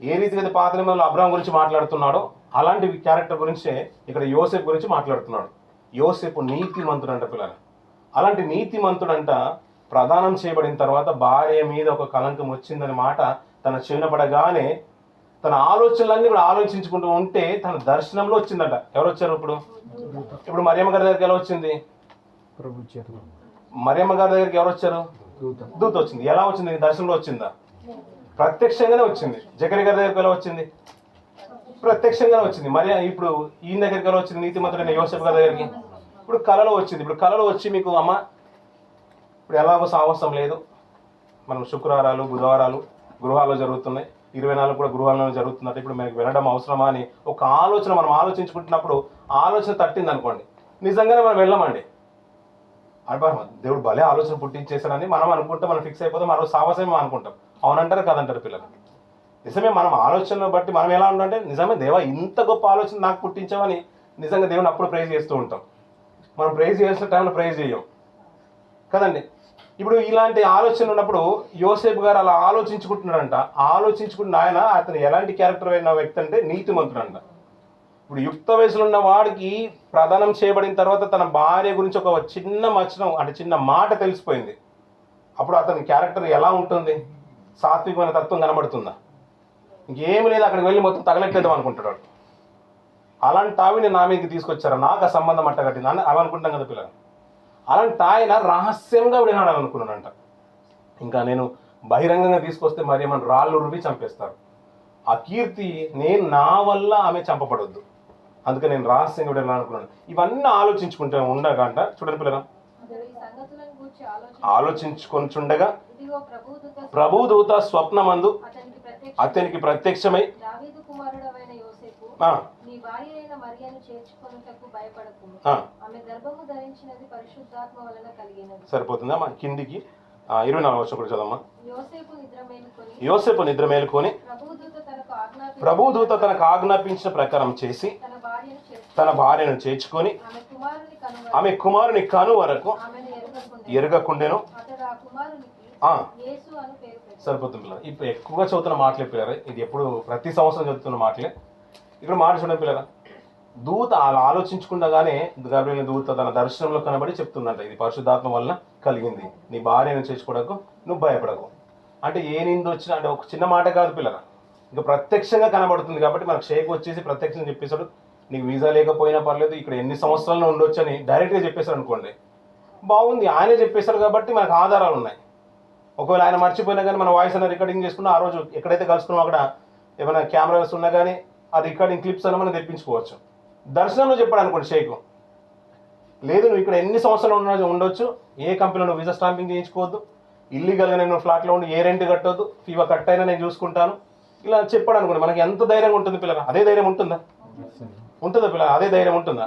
S1: ఏ రీతిగా పాత నిబంధనలో అబ్రాహాం గురించి మాట్లాడుతున్నాడో అలాంటి క్యారెక్టర్ గురించే ఇక్కడ యోసేపు గురించి మాట్లాడుతున్నాడు. యోసేపు నీతిమంతుడు అంట పిల్లలు. అలాంటి నీతిమంతుడంట ప్రదానం చేయబడిన తర్వాత భార్య మీద ఒక కలంకం వచ్చిందనే మాట తన చెవిన పడగానే తన ఆలోచనలన్నీ కూడా ఆలోచించుకుంటూ ఉంటే తన దర్శనంలో వచ్చిందట. ఎవరు వచ్చారు ఇప్పుడు మరియమ్మ గారి దగ్గరికి ఎలా వచ్చింది? మరియమ్మ గారి దగ్గరికి ఎవరు వచ్చారు? దూత వచ్చింది. ఎలా వచ్చింది? దర్శనంలో వచ్చిందా? ప్రత్యక్షంగానే వచ్చింది. జకరియా గారి దగ్గరికి ఎలా వచ్చింది? ప్రత్యక్షంగానే వచ్చింది. మరి ఇప్పుడు ఈయన దగ్గరికి ఎలా వచ్చింది? నీతిమంతుడైన యోసేపు గారి దగ్గరికి ఇప్పుడు కళలో వచ్చింది. ఇప్పుడు కళలో వచ్చి మీకు అమ్మ ఇప్పుడు ఎలాగో సాహసం లేదు, మనం శుక్రవారాలు బుధవారాలు గృహాల్లో జరుగుతున్నాయి, 24 కూడా గృహాల్లో జరుగుతున్నట్టు, ఇప్పుడు మనకి వెళ్ళడం అవసరమా అని ఒక ఆలోచన మనం ఆలోచించుకుంటున్నప్పుడు ఆలోచన తట్టింది అనుకోండి, నిజంగానే మనం వెళ్ళమండి. అంటే దేవుడు భలే ఆలోచన పుట్టించేసాడని మనం అనుకుంటాం, మనం ఫిక్స్ అయిపోతాం, మరో సాహసమే అనుకుంటాం. అవునంటారు కాదంటారు పిల్లలు? నిజమే. మనం ఆలోచనను బట్టి మనం ఎలా ఉండాలంటే నిజమే దేవా ఇంత గొప్ప ఆలోచన నాకు పుట్టించామని నిజంగా దేవుని అప్పుడు ప్రైజ్ చేస్తూ ఉంటాం. మనం ప్రైజ్ చేయాల్సిన టైంలో ప్రైజ్ చేయం కదండి. ఇప్పుడు ఇలాంటి ఆలోచన ఉన్నప్పుడు యోసేపు గారు అలా ఆలోచించుకుంటున్నాడంట. ఆలోచించుకుంటున్న ఆయన అతను ఎలాంటి క్యారెక్టర్ అయిన వ్యక్తి అంటే నీతిమంతుడు అంట. ఇప్పుడు యుక్త వయసులో ఉన్న వాడికి ప్రదానం చేయబడిన తర్వాత తన భార్య గురించి ఒక చిన్న వచనం అంటే చిన్న మాట తెలిసిపోయింది. అప్పుడు అతని క్యారెక్టర్ ఎలా ఉంటుంది? సాత్వికమైన తత్వం కనబడుతుందా? ఇంకేమి లేదు, అక్కడికి వెళ్ళి మొత్తం తగలెట్టేద్దాం అనుకుంటాడు. అలాంటి ఆవిని నా మీదకి తీసుకొచ్చారా, నాకు ఆ సంబంధం అట్టగట్టింది అని అలా అనుకుంటాం కదా పిల్లలు. అలాంటి ఆయన రహస్యంగా వినాలనుకున్నానంట. ఇంకా నేను బహిరంగంగా తీసుకొస్తే మరి ఏమన్నా రాళ్ళు రువి చంపేస్తారు. ఆ కీర్తి నా వల్ల ఆమె చంపబడొద్దు, అందుకే నేను రహస్యంగా వినాలనుకున్నాను. ఇవన్నీ ఆలోచించుకుంటూ ఉండగంట. చూడండి పిల్లలు, ఆలోచించుకొని చుండగా ప్రభుదూత స్వప్నమందు అతనికి ప్రత్యక్షమై సరిపోతుందా? మా కిందికి 24 వర్షం కూడా చదమ్మా. యోసేపు నిద్ర మేలుకొని ప్రభుదూత తనకు ఆజ్ఞాపించిన ప్రకారం చేసి తన భార్యను చేర్చుకొని ఆమె కుమారుని కను వరకు ఎరగకుండెను. సరిపోతుంది పిల్లలు. ఇప్పుడు ఎక్కువగా చదువుతున్న మాటలే పిల్లలు, ఇది ఎప్పుడు ప్రతి సంవత్సరం చదువుతున్న మాటలే. ఇక్కడ మాట చూడండి పిల్లలు, దూత అలా ఆలోచించుకుండగానే గబ్రియలు దూత తన దర్శనంలో కనబడి చెప్తుందంట, ఇది పరిశుద్ధాత్మ వలన కలిగింది, నీ భార్యను చేసుకోవడకు నువ్వు భయపడకు. అంటే ఏ నింద వచ్చినా అంటే ఒక చిన్న మాట కాదు పిల్లల, ఇంకా ప్రత్యక్షంగా కనబడుతుంది కాబట్టి మనకు షేక్ వచ్చేసి ప్రత్యక్షంగా చెప్పేశాడు, నీకు వీసా లేకపోయినా పర్లేదు, ఇక్కడ ఎన్ని సంవత్సరాలు ఉండొచ్చు అని డైరెక్ట్గా చెప్పేశాడు అనుకోండి, బాగుంది. ఆయనే చెప్పేశాడు కాబట్టి మనకు ఆధారాలు ఉన్నాయి. ఒకవేళ ఆయన మర్చిపోయినా కానీ మన వాయిస్ అయినా రికార్డింగ్ చేసుకున్నా ఆ రోజు ఎక్కడైతే కలుసుకున్నామో అక్కడ ఏమైనా కెమెరాస్ ఉన్నా కానీ ఆ రికార్డింగ్ క్లిప్స్ అయినా మనం తెప్పించుకోవచ్చు. దర్శనంలో చెప్పాడు అనుకోండి షేక్, లేదు నువ్వు ఇక్కడ ఎన్ని సంవత్సరాలు ఉండొచ్చు, ఏ కంపెనీలో వీసా స్టాంపింగ్ చేయించుకోవద్దు, ఇల్లీగల్గా నేను ఫ్లాట్లో ఉండి ఏ రెంట్ కట్టొద్దు, ఫీవా కట్ అయినా నేను చూసుకుంటాను, ఇలా చెప్పాడు అనుకోండి, మనకి ఎంత ధైర్యంగా ఉంటుంది పిల్లలు? అదే ధైర్యం ఉంటుందా? ఉంటుందా పిల్లలు? అదే ధైర్యం ఉంటుందా?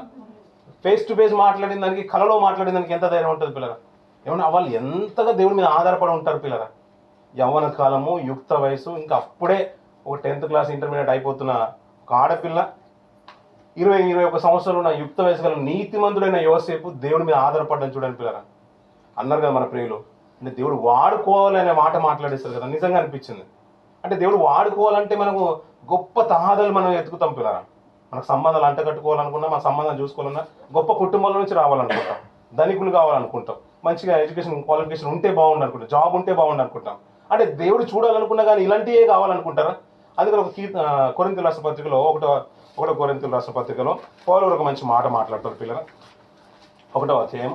S1: ఫేస్ టు ఫేస్ మాట్లాడిన దానికి, కళలో మాట్లాడిన దానికి ఎంత ధైర్యం ఉంటుంది పిల్లరా? ఏమన్నా వాళ్ళు ఎంతగా దేవుడి మీద ఆధారపడి ఉంటారు పిల్లరా. యవ్వన కాలము, యుక్త వయసు, ఇంకా అప్పుడే ఒక 10th క్లాస్ ఇంటర్మీడియట్ అయిపోతున్న ఒక ఆడపిల్ల, 20-21 సంవత్సరాలు ఉన్న యుక్త వయసు గల నీతిమంతుడైన యోసేపు దేవుడి మీద ఆధారపడ్డం చూడండి పిల్లరా. అన్నారు కదా మన ప్రియులు, అంటే దేవుడు వాడుకోవాలనే మాట మాట్లాడేస్తారు కదా. నిజంగా అనిపించింది. అంటే దేవుడు వాడుకోవాలంటే మనకు గొప్ప తహాదాలు మనం ఎత్తుకుతాం పిల్లరా. మనకు సంబంధాలు అంటగట్టుకోవాలనుకున్నా, మన సంబంధం చూసుకోవాలన్నా గొప్ప కుటుంబాల నుంచి రావాలనుకుంటాం, ధనికులు కావాలనుకుంటాం, మంచిగా ఎడ్యుకేషన్ క్వాలిఫికేషన్ ఉంటే బాగుండు అనుకుంటాం, జాబ్ ఉంటే బాగుండు అనుకుంటాం. అంటే దేవుడు చూడాలనుకున్నా కానీ ఇలాంటివే కావాలనుకుంటారా? అందుకని ఒక కొరింథీయుల రాసిన పత్రికలో ఒకటో కొరింథీయుల రాసిన పత్రికలో పౌలు ఒక మంచి మాట మాట్లాడతారు పిల్లరా. 1వ అధ్యాయం,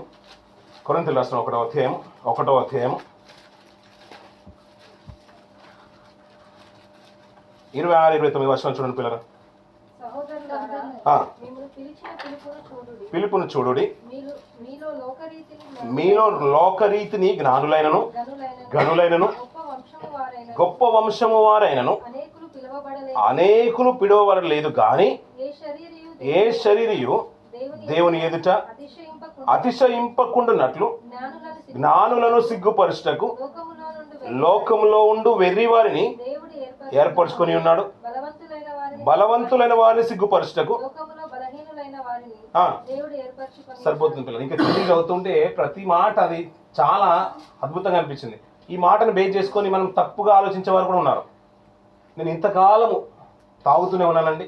S1: కొరింథీయుల రాసిన 1వ అధ్యాయం 26-29 వర్షం చూడండి పిల్లరా. పిలుపును చూడుడి, మీలో లోకరీతిని జ్ఞానులైనను గనులైనను గొప్ప వంశము వారైనను అనేకులు పిలువబడలేదు గాని ఏ శరీరియు దేవుని ఎదుట అతిశయింపకుండునట్లు జ్ఞానులను సిగ్గుపరచుటకు లోకములో ఉండు వెర్రి వారిని ఏర్పరచుకొని ఉన్నాడు. బలవంతులైన వారిని సిగ్గుపరచుటకు. సరిపోతుంది పిల్లలు. ఇంకా తిరిగి చదువుతుంటే ప్రతి మాట అది చాలా అద్భుతంగా అనిపించింది. ఈ మాటను బేస్ చేసుకొని మనం తప్పుగా ఆలోచించే వారు కూడా ఉన్నారు. నేను ఇంతకాలము తాగుతూనే ఉన్నానండి,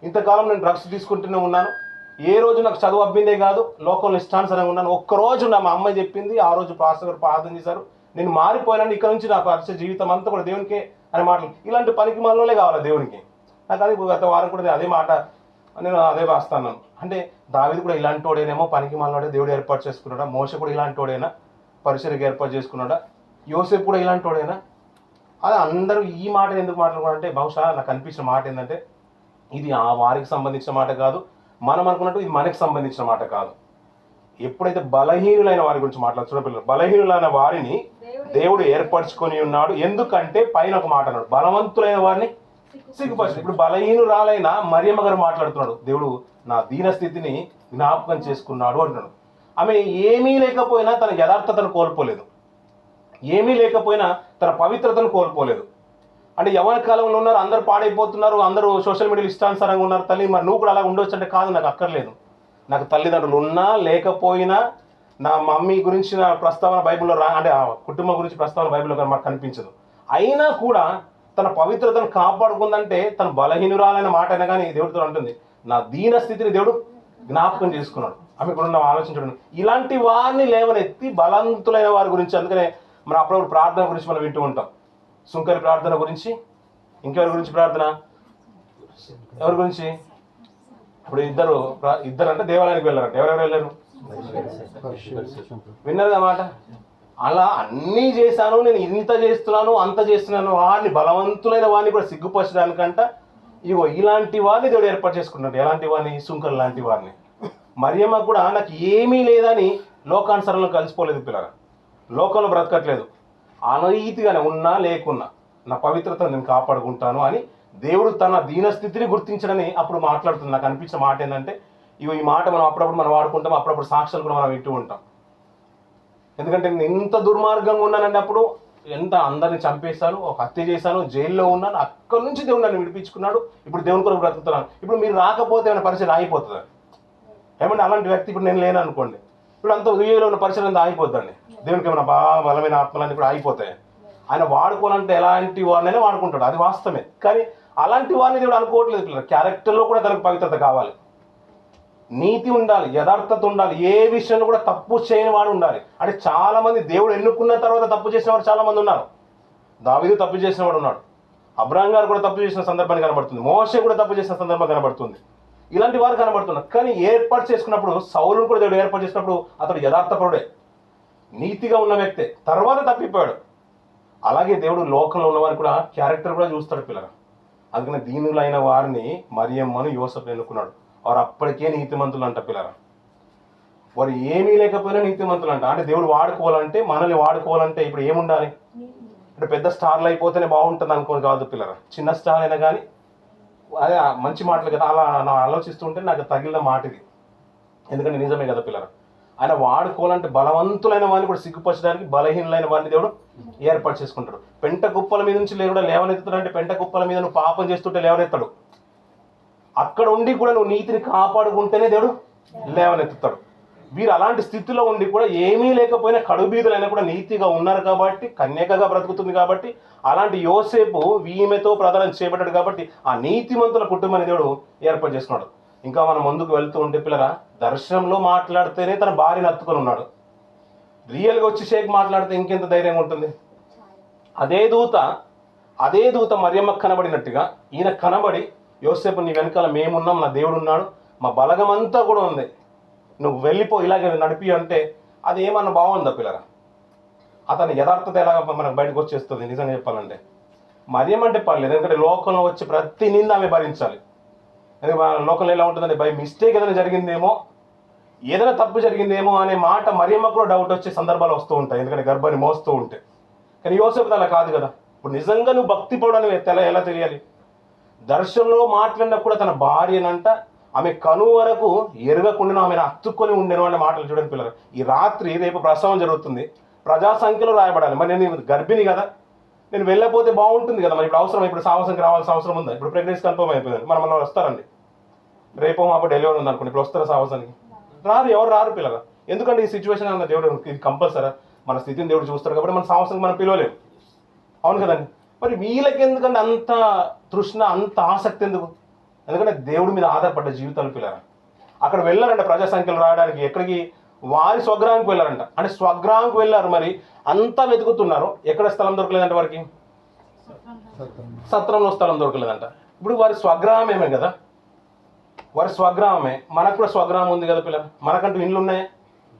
S1: ఇంతకాలం నేను డ్రగ్స్ తీసుకుంటూనే ఉన్నాను, ఏ రోజు నాకు చదువు అబ్బిందే కాదు, లోకంలో ఇష్టానుసారంగా ఉన్నాను. ఒక్కరోజు మా అమ్మాయి చెప్పింది, ఆ రోజు పాస్టర్ గారు ప్రార్థన చేశారు, నేను మారిపోయాను, ఇక్కడ నుంచి నాకు పరిచయ జీవితం అంతా కూడా దేవునికే అనే మాటలు. ఇలాంటి పనికి మనలోనే కావాలి దేవునికి. నాకు అది గత వారం కూడా నేను అదే మాట నేను అదే రాస్తాను. అంటే దావీదు కూడా ఇలాంటి వాడేనేమో, పనికి మనలోనే దేవుడు ఏర్పాటు చేసుకున్నాడా? మోషే కూడా ఇలాంటి వాడేనా పరిచర్యకు ఏర్పాటు చేసుకున్నాడా? యోసేపు కూడా ఇలాంటి వాడేనా? అది అందరూ ఈ మాట ఎందుకు మాట్లాడుకున్నారంటే, బహుశా నాకు అనిపించిన మాట ఏంటంటే, ఇది ఆ వారికి సంబంధించిన మాట కాదు, మనం అనుకున్నట్టు ఇది మనకి సంబంధించిన మాట కాదు. ఎప్పుడైతే బలహీనులైన వారి గురించి మాట్లాడుతున్న పిల్లలు, బలహీనులైన వారిని దేవుడు ఏర్పరచుకొని ఉన్నాడు. ఎందుకంటే పైన ఒక మాట అన్నాడు, బలవంతులైన వారిని సిగ్గుపరచు. ఇప్పుడు బలహీనురాలైన మరియమ్మ గారు మాట్లాడుతున్నాడు, దేవుడు నా దీన స్థితిని జ్ఞాపకం చేసుకున్నాడు అంటున్నాడు. ఆమె ఏమీ లేకపోయినా తన యథార్థతను కోల్పోలేదు, ఏమీ లేకపోయినా తన పవిత్రతను కోల్పోలేదు. అంటే యవ్వన కాలంలో ఉన్నారు, అందరూ పాడైపోతున్నారు, అందరూ సోషల్ మీడియాలో ఇష్టానుసారంగా ఉన్నారు. తల్లి మరి నువ్వు కూడా అలా ఉండొచ్చు అంటే, కాదు నాకు అక్కర్లేదు, నాకు తల్లిదండ్రులు ఉన్నా లేకపోయినా నా మమ్మీ గురించి నా ప్రస్తావన బైబిల్లో అంటే ఆ కుటుంబం గురించి ప్రస్తావన బైబిల్లో మాకు కనిపించదు. అయినా కూడా తన పవిత్రతను కాపాడుకుందంటే తన బలహీనురాలైన మాట అయినా కానీ దేవుడితో అంటుంది, నా దీన స్థితిని దేవుడు జ్ఞాపకం చేసుకున్నాడు. ఆమె కూడా ఆలోచించడం. ఇలాంటి వారిని లేవనెత్తి బలవంతులైన వారి గురించి, అందుకనే మనం అప్పుడప్పుడు ప్రార్థన గురించి మనం వింటూ ఉంటాం. సుంకరి ప్రార్థన గురించి, ఇంకెవరి గురించి ప్రార్థన, ఎవరి గురించి? ఇప్పుడు ఇద్దరు అంటే దేవాలయానికి వెళ్ళారంట. ఎవరెవరు వెళ్ళారు? విన్నారు అన్నమాట. అలా అన్నీ చేశాను, నేను ఇంత చేస్తున్నాను అంత చేస్తున్నాను, వారిని బలవంతులైన వారిని కూడా సిగ్గుపరచడానికంట ఇగో ఇలాంటి వారిని దేవుడు ఏర్పాటు చేసుకున్నాడు. ఎలాంటి వారిని? సుంకరు లాంటి వారిని. మరియమ్మ కూడా నాకు ఏమీ లేదని లోకానుసరణలో కలిసిపోలేదు పిల్లల, లోకంలో బ్రతకట్లేదు, అనీతిగానే ఉన్నా లేకున్నా నా పవిత్రతను నేను కాపాడుకుంటాను అని దేవుడు తన దీనస్థితిని గుర్తించడని అప్పుడు మాట్లాడుతుంది. నాకు అనిపించిన మాట ఏంటంటే, ఇవి ఈ మాట మనం అప్పుడప్పుడు మనం వాడుకుంటాం, అప్పుడప్పుడు సాక్ష్యాలు కూడా మనం వింటూ ఉంటాం. ఎందుకంటే నేను ఇంత దుర్మార్గంగా ఉన్నానంటే, అప్పుడు ఎంత అందరిని చంపేశాను, ఒక హత్య చేశాను, జైల్లో ఉన్నాను, అక్కడి నుంచి దేవుడు నన్ను విడిపించుకున్నాడు, ఇప్పుడు దేవుని కొరకు బ్రతుకుతున్నాను. ఇప్పుడు మీరు రాకపోతే ఏమైనా పరిస్థితి ఆగిపోతుంది ఏమంటే, అలాంటి వ్యక్తి ఇప్పుడు నేను లేను అనుకోండి, ఇప్పుడు అంత ఉయ్యలో ఉన్న పరిస్థితి అంతా ఆగిపోద్దండి. దేవునికి ఏమైనా బాగా బలమైన ఆత్మలన్నీ కూడా ఆగిపోతాయి. ఆయన వాడుకోవాలంటే ఎలాంటి వారినైనా వాడుకుంటాడు, అది వాస్తవమే. కానీ అలాంటి వారిని దేవుడు అనుకోవట్లేదు పిల్లలు. క్యారెక్టర్లో కూడా తనకు పవిత్రత కావాలి, నీతి ఉండాలి, యథార్థత ఉండాలి, ఏ విషయంలో కూడా తప్పు చేయని వాడు ఉండాలి. అంటే చాలా మంది దేవుడు ఎన్నుకున్న తర్వాత తప్పు చేసిన వాడు చాలా మంది ఉన్నారు. దావీదు తప్పు చేసిన వాడు ఉన్నాడు, అబ్రహాం గారు కూడా తప్పు చేసిన సందర్భాన్ని కనబడుతుంది, మోషే కూడా తప్పు చేసిన సందర్భం కనబడుతుంది. ఇలాంటి వారు కనబడుతున్నారు. కానీ ఏర్పాటు చేసుకున్నప్పుడు, సౌలును కూడా దేవుడు ఏర్పాటు చేసినప్పుడు అతడు యథార్థపరుడే, నీతిగా ఉన్న వ్యక్తే, తర్వాత తప్పిపోయాడు. అలాగే దేవుడు లోకంలో ఉన్నవారిని కూడా క్యారెక్టర్ కూడా చూస్తాడు పిల్లలు. అందుకని దీనులైన వారిని మరియమ్మను యోసేపు ఎన్నుకున్నాడు. వారు అప్పటికే నీతిమంతులు అంట పిల్లల. వారు ఏమీ లేకపోయినా నీతిమంతులు అంట. అంటే దేవుడు వాడుకోవాలంటే, మనల్ని వాడుకోవాలంటే ఇప్పుడు ఏముండాలి అంటే, పెద్ద స్టార్లు అయిపోతేనే బాగుంటుంది అనుకోని కాదు పిల్లల. చిన్న స్టార్ అయినా కానీ అదే మంచి మాటలు కదా, అలా నా ఆలోచిస్తుంటే నాకు తగిలిన మాట ఇది. ఎందుకంటే నిజమే కదా పిల్లలు, ఆయన వాడుకోవాలంటే బలవంతులైన వాడిని కూడా సిగ్గుపరచడానికి బలహీనులైన వాడిని దేవుడు ఏర్పాటు చేసుకుంటాడు. పెంట కుప్పల మీద నుంచి కూడా లేవనెత్తుతాడు. అంటే పెంట కుప్పల మీద నువ్వు పాపం చేస్తుంటే లేవనెత్తాడు, అక్కడ ఉండి కూడా నువ్వు నీతిని కాపాడుకుంటేనే దేవుడు లేవనెత్తుతాడు. వీరు అలాంటి స్థితిలో ఉండి కూడా ఏమీ లేకపోయినా కడుబీదులైనా కూడా నీతిగా ఉన్నారు కాబట్టి, కన్యకగా బ్రతుకుతుంది కాబట్టి, అలాంటి యోసేపు ఈమెతో ప్రదానం చేయబడ్డాడు కాబట్టి ఆ నీతిమంతుల కుటుంబాన్ని దేవుడు ఏర్పాటు చేసుకున్నాడు. ఇంకా మనం ముందుకు వెళ్తూ ఉంటే పిల్లరా, దర్శనంలో మాట్లాడితేనే తన భార్యను హత్తుకొని ఉన్నాడు. రియల్గా వచ్చి షేక్ మాట్లాడితే ఇంకెంత ధైర్యంగా ఉంటుంది. అదే దూత మరియమ్మ కనబడినట్టుగా ఈయన కనబడి, యోసేపు నీ వెనకాల మేమున్నాం, నా దేవుడు ఉన్నాడు, మా బలగం అంతా కూడా ఉంది, నువ్వు వెళ్ళిపో, ఇలాగే నడిపి అంటే అది ఏమన్నా బాగుందా పిల్లరా? అతని యథార్థత ఎలాగ మనకు బయటకు వచ్చేస్తుంది. నిజంగా చెప్పాలంటే మరియమ్మ అంటే పర్లేదు, ఎందుకంటే లోకంలో వచ్చి ప్రతి నింద ఆమె భరించాలి. ఎందుకంటే లోకంలో ఎలా ఉంటుందంటే బై మిస్టేక్ ఏదైనా జరిగిందేమో, ఏదైనా తప్పు జరిగిందేమో అనే మాట మరియమ్మకు కూడా డౌట్ వచ్చే సందర్భాలు వస్తూ ఉంటాయి, ఎందుకంటే గర్భాన్ని మోస్తూ ఉంటే. కానీ యోసేపు అలా కాదు కదా. ఇప్పుడు నిజంగా నువ్వు భక్తి పడని ఎలా తెలియాలి? దర్శనంలో మాట్లాడినా కూడా తన భార్యనంట ఆమె కను వరకు ఎరగకుండా ఆమెను హత్తుకొని ఉండేను అనే మాటలు చూడండి పిల్లలు. ఈ రాత్రి రేపు ప్రసవం జరుగుతుంది, ప్రజా సంఖ్యలో రాయబడాలి. మరి నేను గర్భిణి కదా, నేను వెళ్ళకపోతే బాగుంటుంది కదా. మరి ఇప్పుడు అవసరం, ఇప్పుడు సాహసంకి రావాల్సిన అవసరం ఉందా? ఇప్పుడు ప్రెగ్నెన్సీ కన్ఫర్మ్ అయిపోయింది, మనం వస్తారండి, రేపు మాపు డెలివరీ ఉంది అనుకోండి, ఇప్పుడు వస్తారా సాహసానికి? రారు, ఎవరు రారు పిల్లలు. ఎందుకంటే ఈ సిచ్యువేషన్ అన్న దేవుడు ఇది కంపల్సరీ, మన స్థితిని దేవుడు చూస్తారు కాబట్టి మన సాహసానికి మనం పిలవలేము. అవును కదండి. మరి వీళ్ళకి ఎందుకంటే అంత తృష్ణ, అంత ఆసక్తి ఎందుకు? ఎందుకంటే దేవుడి మీద ఆధారపడ్డ జీవితాలు పిల్లలు. అక్కడ వెళ్ళారంట ప్రజా సంఖ్యలు రావడానికి. ఎక్కడికి? వారి స్వగ్రామానికి వెళ్ళారంట. అంటే స్వగ్రామానికి వెళ్ళారు, మరి అంతా వెతుకుతున్నారు, ఎక్కడ స్థలం దొరకలేదంట వారికి? సత్రంలో స్థలం దొరకలేదంట. ఇప్పుడు వారి స్వగ్రామమే కదా, వారి స్వగ్రామమే. మనకు కూడా స్వగ్రామం ఉంది కదా పిల్లలు. మనకంటూ ఇండ్లు ఉన్నాయి,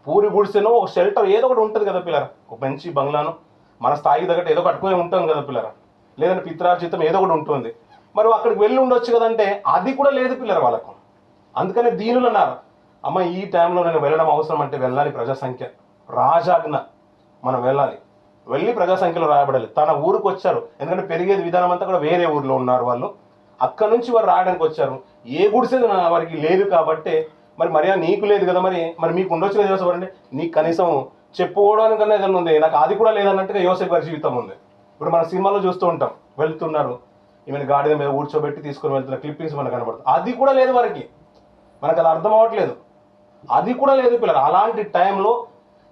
S1: పూరి గుడిసెనో ఒక షెల్టర్ ఏదో ఒకటి ఉంటుంది కదా పిల్లలు, ఒక మంచి బంగ్లాను మన స్థాయికి తగ్గట్టు ఏదో కట్టుకునే ఉంటాం కదా పిల్లలు, లేదంటే పిత్రార్జితం ఏదో ఒకటి ఉంటుంది. మరి అక్కడికి వెళ్ళి ఉండొచ్చు కదంటే అది కూడా లేదు పిల్లలు వాళ్ళకు. అందుకనే దీనులు అన్నారు, అమ్మ ఈ టైంలో నేను వెళ్ళడం అవసరం అంటే వెళ్ళాలి, ప్రజా సంఖ్య రాజాజ్ఞ, మనం వెళ్ళి ప్రజా సంఖ్యలో రాయబడాలి. తన ఊరికి వచ్చారు, ఎందుకంటే పెరిగేది విధానం అంతా కూడా వేరే ఊర్లో ఉన్నారు వాళ్ళు, అక్కడ నుంచి వారు రాయడానికి వచ్చారు. ఏ గుడిసె వారికి లేదు కాబట్టి, మరి నీకు లేదు కదా, మరి మీకు ఉండొచ్చు కదా యోసేపు అంటే, నీకు కనీసం చెప్పుకోవడానికన్నా ఏదైనా ఉంది, నాకు అది కూడా లేదన్నట్టుగా యోసేపు గారి జీవితం ఉంది. ఇప్పుడు మన సినిమాలో చూస్తూ ఉంటాం, వెళ్తున్నారు, ఈమెను గాడిద మీద కూర్చోబెట్టి తీసుకొని వెళ్తున్న క్లిప్పింగ్స్ మనకు కనబడుతుంది. అది కూడా లేదు వారికి, మనకు అది అర్థం అవ్వట్లేదు, అది కూడా లేదు పిల్లలు. అలాంటి టైంలో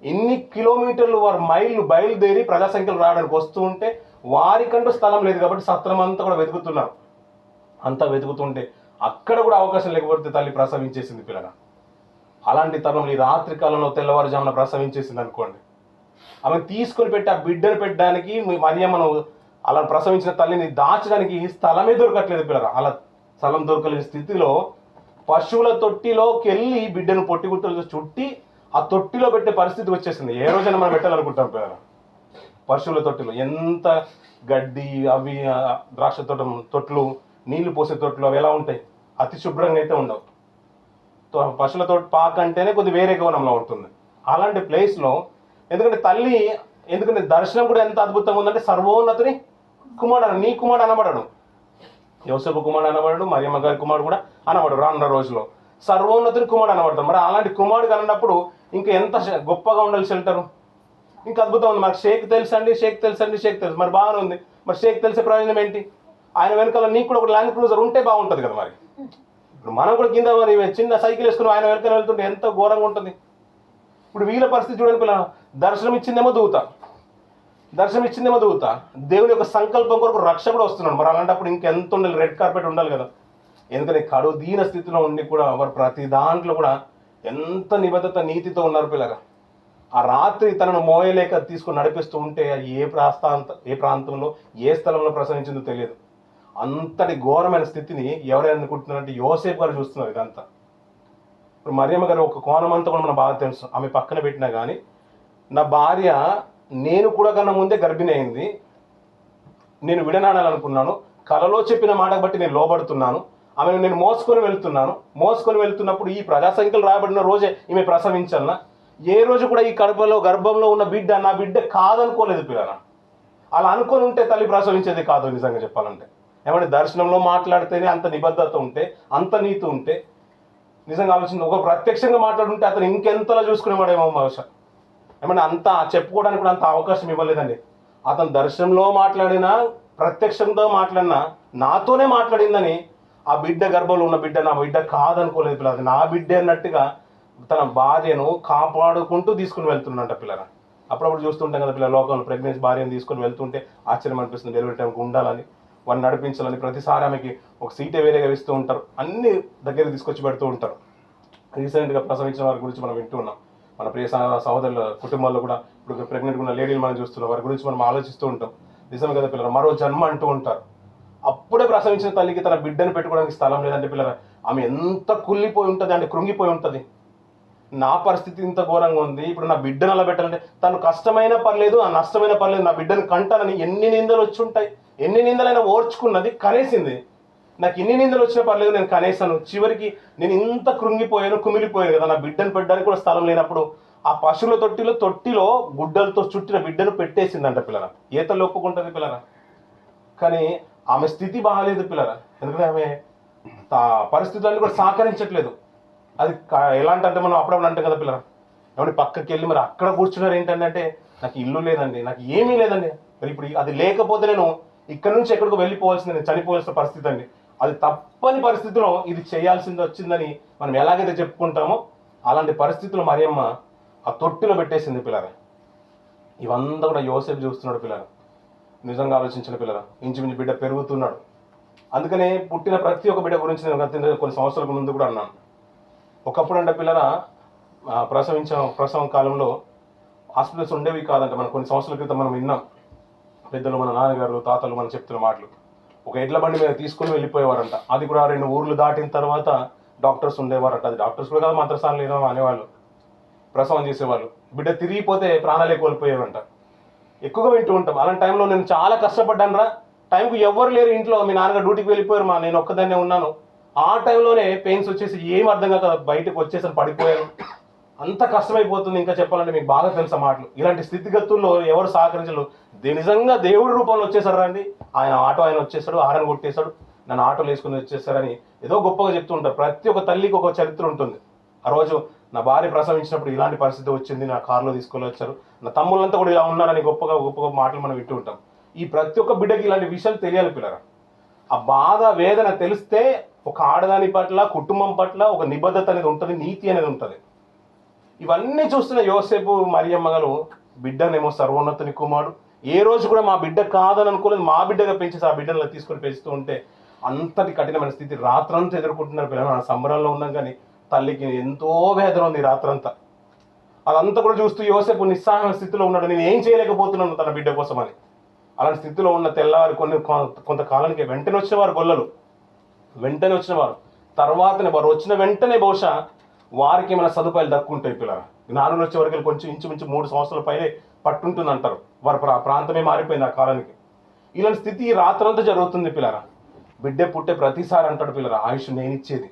S1: ఎన్ని కిలోమీటర్లు వారు మైళ్ళు బయలుదేరి ప్రజా సంఖ్యలు రావడానికి వస్తూ ఉంటే వారికంటూ స్థలం లేదు కాబట్టి సత్రం అంతా కూడా వెతుకుతున్నారు. అంతా వెతుకుతుంటే అక్కడ కూడా అవకాశం లేకపోతే తల్లి ప్రసవించేసింది పిల్లగా. అలాంటి తరుణంలో ఈ రాత్రి కాలంలో తెల్లవారుజామున ప్రసవించేసింది అనుకోండి, ఆమె తీసుకొని పెట్టి ఆ బిడ్డను పెట్టడానికి మరియమ్మను అలా ప్రసవించిన తల్లిని దాచడానికి స్థలమే దొరకట్లేదు పిల్లగా. అలా స్థలం దొరకలేని స్థితిలో పశువుల తొట్టిలోకి వెళ్ళి బిడ్డను పొట్టిగుట్టలు చుట్టి ఆ తొట్టిలో పెట్టే పరిస్థితి వచ్చేసింది. ఏ రోజైనా మనం పెట్టాలనుకుంటాం పిల్లగా. పశువుల తొట్టిలో ఎంత గడ్డి, అవి ద్రాక్ష తొట్లు, నీళ్లు పోసే తొట్లు అవి ఎలా ఉంటాయి, అతి శుభ్రంగా అయితే ఉండవు. పశువుల తోటి పాక అంటేనే కొద్ది వేరే కోణంలో ఉంటుంది. అలాంటి ప్లేస్లో ఎందుకంటే దర్శనం కూడా ఎంత అద్భుతంగా ఉందంటే, సర్వోన్నతుని కుమారుడు, నీ కుమారుడు అనబడడు, యోసేపు కుమారుడు అనబడడు, మరియమ్మ గారి కుమారుడు కూడా అనబడు. రానున్న రోజులో సర్వోన్నతుని కుమారుడు అనబడతాం. మరి అలాంటి కుమారుడు అన్నప్పుడు ఇంకా ఎంత గొప్పగా ఉండాలి షెల్టరు, ఇంకా అద్భుతం ఉంది. మనకు షేక్ తెలుసు, మరి బాగానే ఉంది. మరి షేక్ తెలిసే ప్రయోజనం ఏంటి? ఆయన వెనకాల నీకు కూడా ఒక ల్యాండ్ క్రూజర్ ఉంటే బాగుంటుంది కదా. మరి ఇప్పుడు మనం కూడా కింద మరి చిన్న సైకిల్ వేసుకుని ఆయన వెనకాల వెళ్తుంటే ఎంత ఘోరంగా ఉంటుంది. ఇప్పుడు వీళ్ళ పరిస్థితి చూడండి పిల్లలు. దర్శనం ఇచ్చిందేమో దూత, దేవుని యొక్క సంకల్పం కొరకు రక్షకుడు వస్తున్నాడు. మరి అలాంటప్పుడు ఇంకెంత ఉండాలి, రెడ్ కార్పెట్ ఉండాలి కదా. ఎందుకంటే కడు దీన స్థితిలో ఉండి కూడా వారు ప్రతి దాంట్లో కూడా ఎంత నిబద్ధత, నీతితో ఉన్నారు పిల్లగా. ఆ రాత్రి తనను మోయలేక తీసుకుని నడిపిస్తూ ఉంటే ఏ ప్రాంతంలో ఏ స్థలంలో ప్రసవించిందో తెలియదు. అంతటి ఘోరమైన స్థితిని ఎవరైనా అనుకుంటున్నారంటే యోసేపు గారు చూస్తున్నారు ఇదంతా. ఇప్పుడు మరియమ్మ గారు ఒక కోణం అంతా కూడా మనకు బాగా తెలుసు. ఆమె పక్కన పెట్టినా కానీ, నా భార్య నేను కూడా కన్నా ముందే గర్భిణి అయింది, నేను విడనాడాలనుకున్నాను, కలలో చెప్పిన మాట బట్టి నేను లోబడుతున్నాను, ఆమెను నేను మోసుకొని వెళ్తున్నప్పుడు ఈ ప్రజా సంఖ్యలు రాబడిన రోజే ఈమె ప్రసవించాలన్నా, ఏ రోజు కూడా ఈ గర్భంలో ఉన్న బిడ్డ నా బిడ్డ కాదనుకోలేదు పిల్లల. అలా అనుకొని ఉంటే తల్లి ప్రసవించేది కాదు నిజంగా చెప్పాలంటే. ఏమంటే దర్శనంలో మాట్లాడితేనే అంత నిబద్ధత ఉంటే, అంత నీతి ఉంటే, నిజంగా ఆలోచన ఒక ప్రత్యక్షంగా మాట్లాడుంటే అతను ఇంకెంతలా చూసుకునేవాడేమో బహుశా. ఏమన్నా అంత చెప్పుకోవడానికి కూడా అంత అవకాశం ఇవ్వలేదండి. అతను దర్శనంలో మాట్లాడినా, ప్రత్యక్షంతో మాట్లాడినా నాతోనే మాట్లాడిందని ఆ బిడ్డ గర్భంలో ఉన్న బిడ్డ నా బిడ్డ కాదనుకోలేదు పిల్లలు, అది నా బిడ్డ అన్నట్టుగా తన భార్యను కాపాడుకుంటూ తీసుకుని వెళ్తున్నట్ట పిల్లల. అప్పుడప్పుడు చూస్తుంటాం కదా పిల్లల, లోకంలో ప్రెగ్నెన్సీ భార్యను తీసుకుని వెళ్తుంటే ఆశ్చర్యం అనిపిస్తుంది. డెలివరీ టైంకి ఉండాలని, వాడిని నడిపించాలని, ప్రతిసారి ఆమెకి ఒక సీటే వేరేగా ఇస్తూ ఉంటారు, అన్ని దగ్గరికి తీసుకొచ్చి పెడుతూ ఉంటారు. రీసెంట్గా ప్రసవించిన వారి గురించి మనం వింటూ ఉన్నాం. మన ప్రియ సహోదరుల కుటుంబాల్లో కూడా ఇప్పుడు ప్రెగ్నెంట్గా ఉన్న లేడీలు మనం చూస్తున్నాం, వారి గురించి మనం ఆలోచిస్తూ ఉంటాం. నిజమే కదా పిల్లలు, మరో జన్మ అంటూ ఉంటారు. అప్పుడే ప్రసవించిన తల్లికి తన బిడ్డను పెట్టుకోవడానికి స్థలం లేదంటే పిల్లలు, ఆమె ఎంత కుళ్ళిపోయి ఉంటుంది అంటే కృంగిపోయి ఉంటుంది. నా పరిస్థితి ఇంత ఘోరంగా ఉంది, ఇప్పుడు నా బిడ్డను అలా పెట్టాలంటే తను కష్టమైనా పర్లేదు, ఆ నష్టమైనా పర్లేదు, నా బిడ్డను కంటానని ఎన్ని నిందలు వచ్చి ఉంటాయి. ఎన్ని నిందలైనా ఓర్చుకున్నది, కనేసింది. నాకు ఎన్ని నిందలు వచ్చినా పర్లేదు, నేను కనేసాను. చివరికి నేను ఇంత కృంగిపోయాను, కుమిలిపోయాను కదా, నా బిడ్డను పెట్టడానికి కూడా స్థలం లేనప్పుడు ఆ పశువుల తొట్టిలో గుడ్డలతో చుట్టిన బిడ్డను పెట్టేసిందంట పిల్లల. ఈతలు ఒప్పుకుంటుంది పిల్లల. కానీ ఆమె స్థితి బాగాలేదు పిల్లల, ఎందుకంటే ఆమె పరిస్థితులన్నీ కూడా సహకరించట్లేదు. అది ఎలాంటి అంటే మనం అప్పుడప్పుడు అంటాం కదా పిల్లల, ఏమంటే పక్కకి వెళ్ళి మరి అక్కడ కూర్చున్నారు ఏంటంటే, నాకు ఇల్లు లేదండి, నాకు ఏమీ లేదండి, మరి ఇప్పుడు అది లేకపోతే నేను ఇక్కడ నుంచి ఎక్కడికో వెళ్ళిపోవాల్సింది, నేను చనిపోవాల్సిన పరిస్థితి అండి. అది తప్పని పరిస్థితిలో ఇది చేయాల్సింది వచ్చిందని మనం ఎలాగైతే చెప్పుకుంటామో అలాంటి పరిస్థితులు మరియమ్మ ఆ తొట్టిలో పెట్టేసింది పిల్లల. ఇవంతా కూడా యోసేపు చూస్తున్నాడు పిల్లల. నిజంగా ఆలోచించిన పిల్లల, ఇంచుమించు బిడ్డ పెరుగుతున్నాడు. అందుకనే పుట్టిన ప్రతి ఒక్క బిడ్డ గురించి నేను కొన్ని సంవత్సరాల ముందు కూడా అన్నాను. ఒకప్పుడు అంటే పిల్లల ప్రసవం కాలంలో హాస్పిటల్స్ ఉండేవి కాదంట. మనం కొన్ని సంవత్సరాల క్రితం మనం విన్నాం, పెద్దలు మన నాన్నగారు తాతలు మనం చెప్తున్న మాటలు. ఒక ఎడ్ల బండి మీద తీసుకుని వెళ్ళిపోయేవారంట. అది కూడా 2 ఊర్లు దాటిన తర్వాత డాక్టర్స్ ఉండేవారట. అది డాక్టర్స్ కూడా కాదు, మంత్రసానులు ఏదో అనేవాళ్ళు, ప్రసవం చేసేవాళ్ళు. బిడ్డ తిరిగిపోతే ప్రాణాలే కోల్పోయేవంట. ఎక్కువగా వింటూ ఉంటాం. అలాంటి టైంలో నేను చాలా కష్టపడ్డాను రా, టైంకు ఎవ్వరు లేరు ఇంట్లో, మీ నాన్నగారు డ్యూటీకి వెళ్ళిపోయారు, నేను ఒక్కదాన్నే ఉన్నాను. ఆ టైంలోనే పెయిన్స్ వచ్చేసి ఏం అర్థం కాక బయటకు వచ్చేసి పడిపోయాను. అంత కష్టమైపోతుంది. ఇంకా చెప్పాలంటే మీకు బాగా తెలుసా మాటలు. ఇలాంటి స్థితిగతుల్లో ఎవరు సహకరించరు. నిజంగా దేవుడి రూపంలో వచ్చేసారు రండి, ఆయన వచ్చేసాడు, ఆరని కొట్టేశాడు, నన్ను ఆటోలు వేసుకుని వచ్చేసారని ఏదో గొప్పగా చెప్తూ ఉంటారు. ప్రతి ఒక్క తల్లికి ఒక చరిత్ర ఉంటుంది. ఆ రోజు నా భార్య ప్రసవించినప్పుడు ఇలాంటి పరిస్థితి వచ్చింది, నా కారులో తీసుకొని వచ్చారు, నా తమ్ముళ్ళంతా కూడా ఇలా ఉన్నారని గొప్పగా మాటలు మనం వింటూ ఉంటాం. ఈ ప్రతి ఒక్క బిడ్డకి ఇలాంటి విషయాలు తెలియాలి పిల్లరా. ఆ బాధ వేదన తెలిస్తే ఒక ఆడదాని పట్ల, కుటుంబం పట్ల ఒక నిబద్ధత అనేది ఉంటుంది, నీతి అనేది ఉంటుంది. ఇవన్నీ చూస్తున్న యోసేపు మరియమ్మ గారు బిడ్డనేమో సర్వోన్నతుని కుమారుడు, ఏ రోజు కూడా మా బిడ్డ కాదని అనుకోలేదు, మా బిడ్డగా పెంచేసి ఆ బిడ్డను తీసుకొని పెంచుతూ ఉంటే అంతటి కఠినమైన స్థితి రాత్రంతా ఎదుర్కొంటున్నారు పిల్లలు. మన సంబరంలో ఉన్నాం కానీ తల్లికి ఎంతో వేదన ఉంది రాత్రంతా. అదంతా కూడా చూస్తూ యోసేపు నిస్సహాయ స్థితిలో ఉన్నాడు, నేను ఏం చేయలేకపోతున్నాను తన బిడ్డ కోసం అని. అలాంటి స్థితిలో ఉన్న తెల్లవారు కొంతకాలానికి వెంటనే వచ్చినవారు గొల్లలు, వెంటనే వచ్చినవారు తర్వాతనే వారు వచ్చిన వెంటనే బహుశా వారికి ఏమైనా సదుపాయాలు దక్కుంటాయి పిల్లలు. నాన్నలు వచ్చే వరకు కొంచెం ఇంచుమించు 3 సంవత్సరాల పైనే పట్టుంటుంది అంటారు. వారి ప్రాంతమే మారిపోయింది ఆ కాలానికి. ఇలాంటి స్థితి రాత్రంతా జరుగుతుంది పిల్లరా. బిడ్డ పుట్టే ప్రతిసారి అంటాడు పిల్లరా, ఆయుష్ నేనిచ్చేది,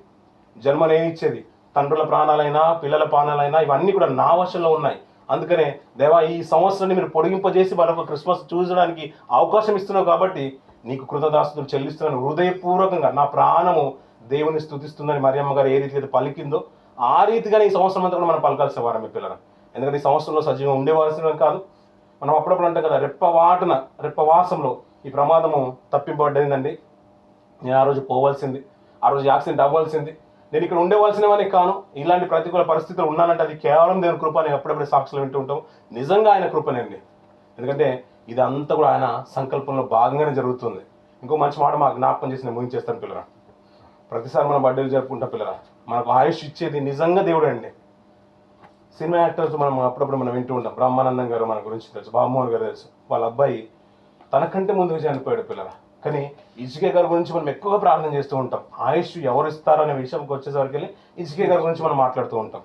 S1: జన్మ నేనిచ్చేది, తండ్రుల ప్రాణాలైనా పిల్లల ప్రాణాలైనా ఇవన్నీ కూడా నా వశంలో ఉన్నాయి. అందుకనే దేవా, ఈ సంవత్సరాన్ని మీరు పొడిగింపజేసి మరొక క్రిస్మస్ చూడడానికి అవకాశం ఇస్తున్నావు కాబట్టి నీకు కృతజ్ఞతాస్తుతులు చెల్లిస్తున్నాను హృదయపూర్వకంగా. నా ప్రాణము దేవుని స్తుతిస్తుందని మరియమ్మ గారు ఏ రీతిగా పలికిందో ఆ రీతిగానే ఈ సంవత్సరం అంతా కూడా మనం పలకాల్సిన వారం మీ పిల్లలు. ఎందుకంటే ఈ సంవత్సరంలో సజీవం ఉండేవాల్సిన కాదు. మనం అప్పుడప్పుడు అంటాం కదా, రెప్పవాసంలో ఈ ప్రమాదము తప్పింపబడ్డదండి. నేను ఆ రోజు పోవాల్సింది, ఆ రోజు యాక్సిడెంట్ అవ్వాల్సింది, నేను ఇక్కడ ఉండేవాల్సినవని కాను. ఇలాంటి ప్రతికూల పరిస్థితులు ఉన్నానంటే అది కేవలం దేవుని కృప అని అప్పుడప్పుడు సాక్షులు వింటూ ఉంటాం. నిజంగా ఆయన కృపనండి. ఎందుకంటే ఇదంతా కూడా ఆయన సంకల్పంలో భాగంగానే జరుగుతుంది. ఇంకో మంచి మాట మాకు జ్ఞాపకం చేసి నేను ముగించేస్తాను పిల్లరా. ప్రతిసారి మనం బర్త్డేలు జరుపుకుంటాం పిల్లరా, మనకు ఆయుష్ ఇచ్చేది నిజంగా దేవుడే అండి. సినిమా యాక్టర్స్ మనం అప్పుడప్పుడు మనం వింటూ ఉంటాం. బ్రహ్మానందం గారు మన గురించి తెలుసు, బాబుమోహన్ గారు తెలుసు. వాళ్ళ అబ్బాయి తనకంటే ముందుగా చనిపోయాడు పిల్లరా. కానీ ఇసుకే గారి గురించి మనం ఎక్కువగా ప్రార్థన చేస్తూ ఉంటాం. ఆయుష్ ఎవరు ఇస్తారనే విషయంకి వచ్చేసరికి వెళ్ళి ఇసుకే గారి గురించి మనం మాట్లాడుతూ ఉంటాం.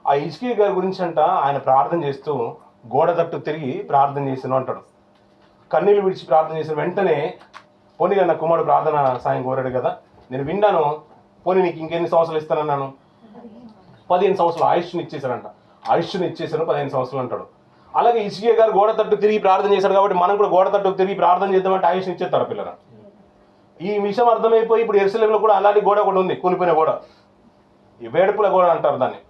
S1: ఆ ఇసుకే గారి గురించి ఆయన ప్రార్థన చేస్తూ గోడ తట్టు తిరిగి ప్రార్థన చేసాను అంటాడు. కన్నీళ్ళు విడిచి ప్రార్థన చేసిన వెంటనే, పోనీ నా కుమారుడు ప్రార్థన సాయం కోరాడు కదా, నేను విన్నాను, పోనీ నీకు ఇంకెన్ని సంవత్సరాలు ఇస్తానన్నాను, 15 సంవత్సరాలు ఆయుష్ని ఇచ్చేసాడంట. ఆయుష్ని ఇచ్చేసాను 15 సంవత్సరాలు అంటాడు. అలాగే ఇసుకే గారు గోడ తట్టు తిరిగి ప్రార్థన చేశాడు కాబట్టి మనం కూడా గోడ తట్టు తిరిగి ప్రార్థన చేద్దామంటే ఆయుష్ని ఇచ్చేస్తారు పిల్లలు. ఈ విషయం అర్థమైపోయి ఇప్పుడు యెరూషలేములో కూడా అలాంటి గోడ ఒకటి ఉంది, కూలిపోయిన గోడ, ఈ వేడుపుల గోడ అంటారు దాన్ని.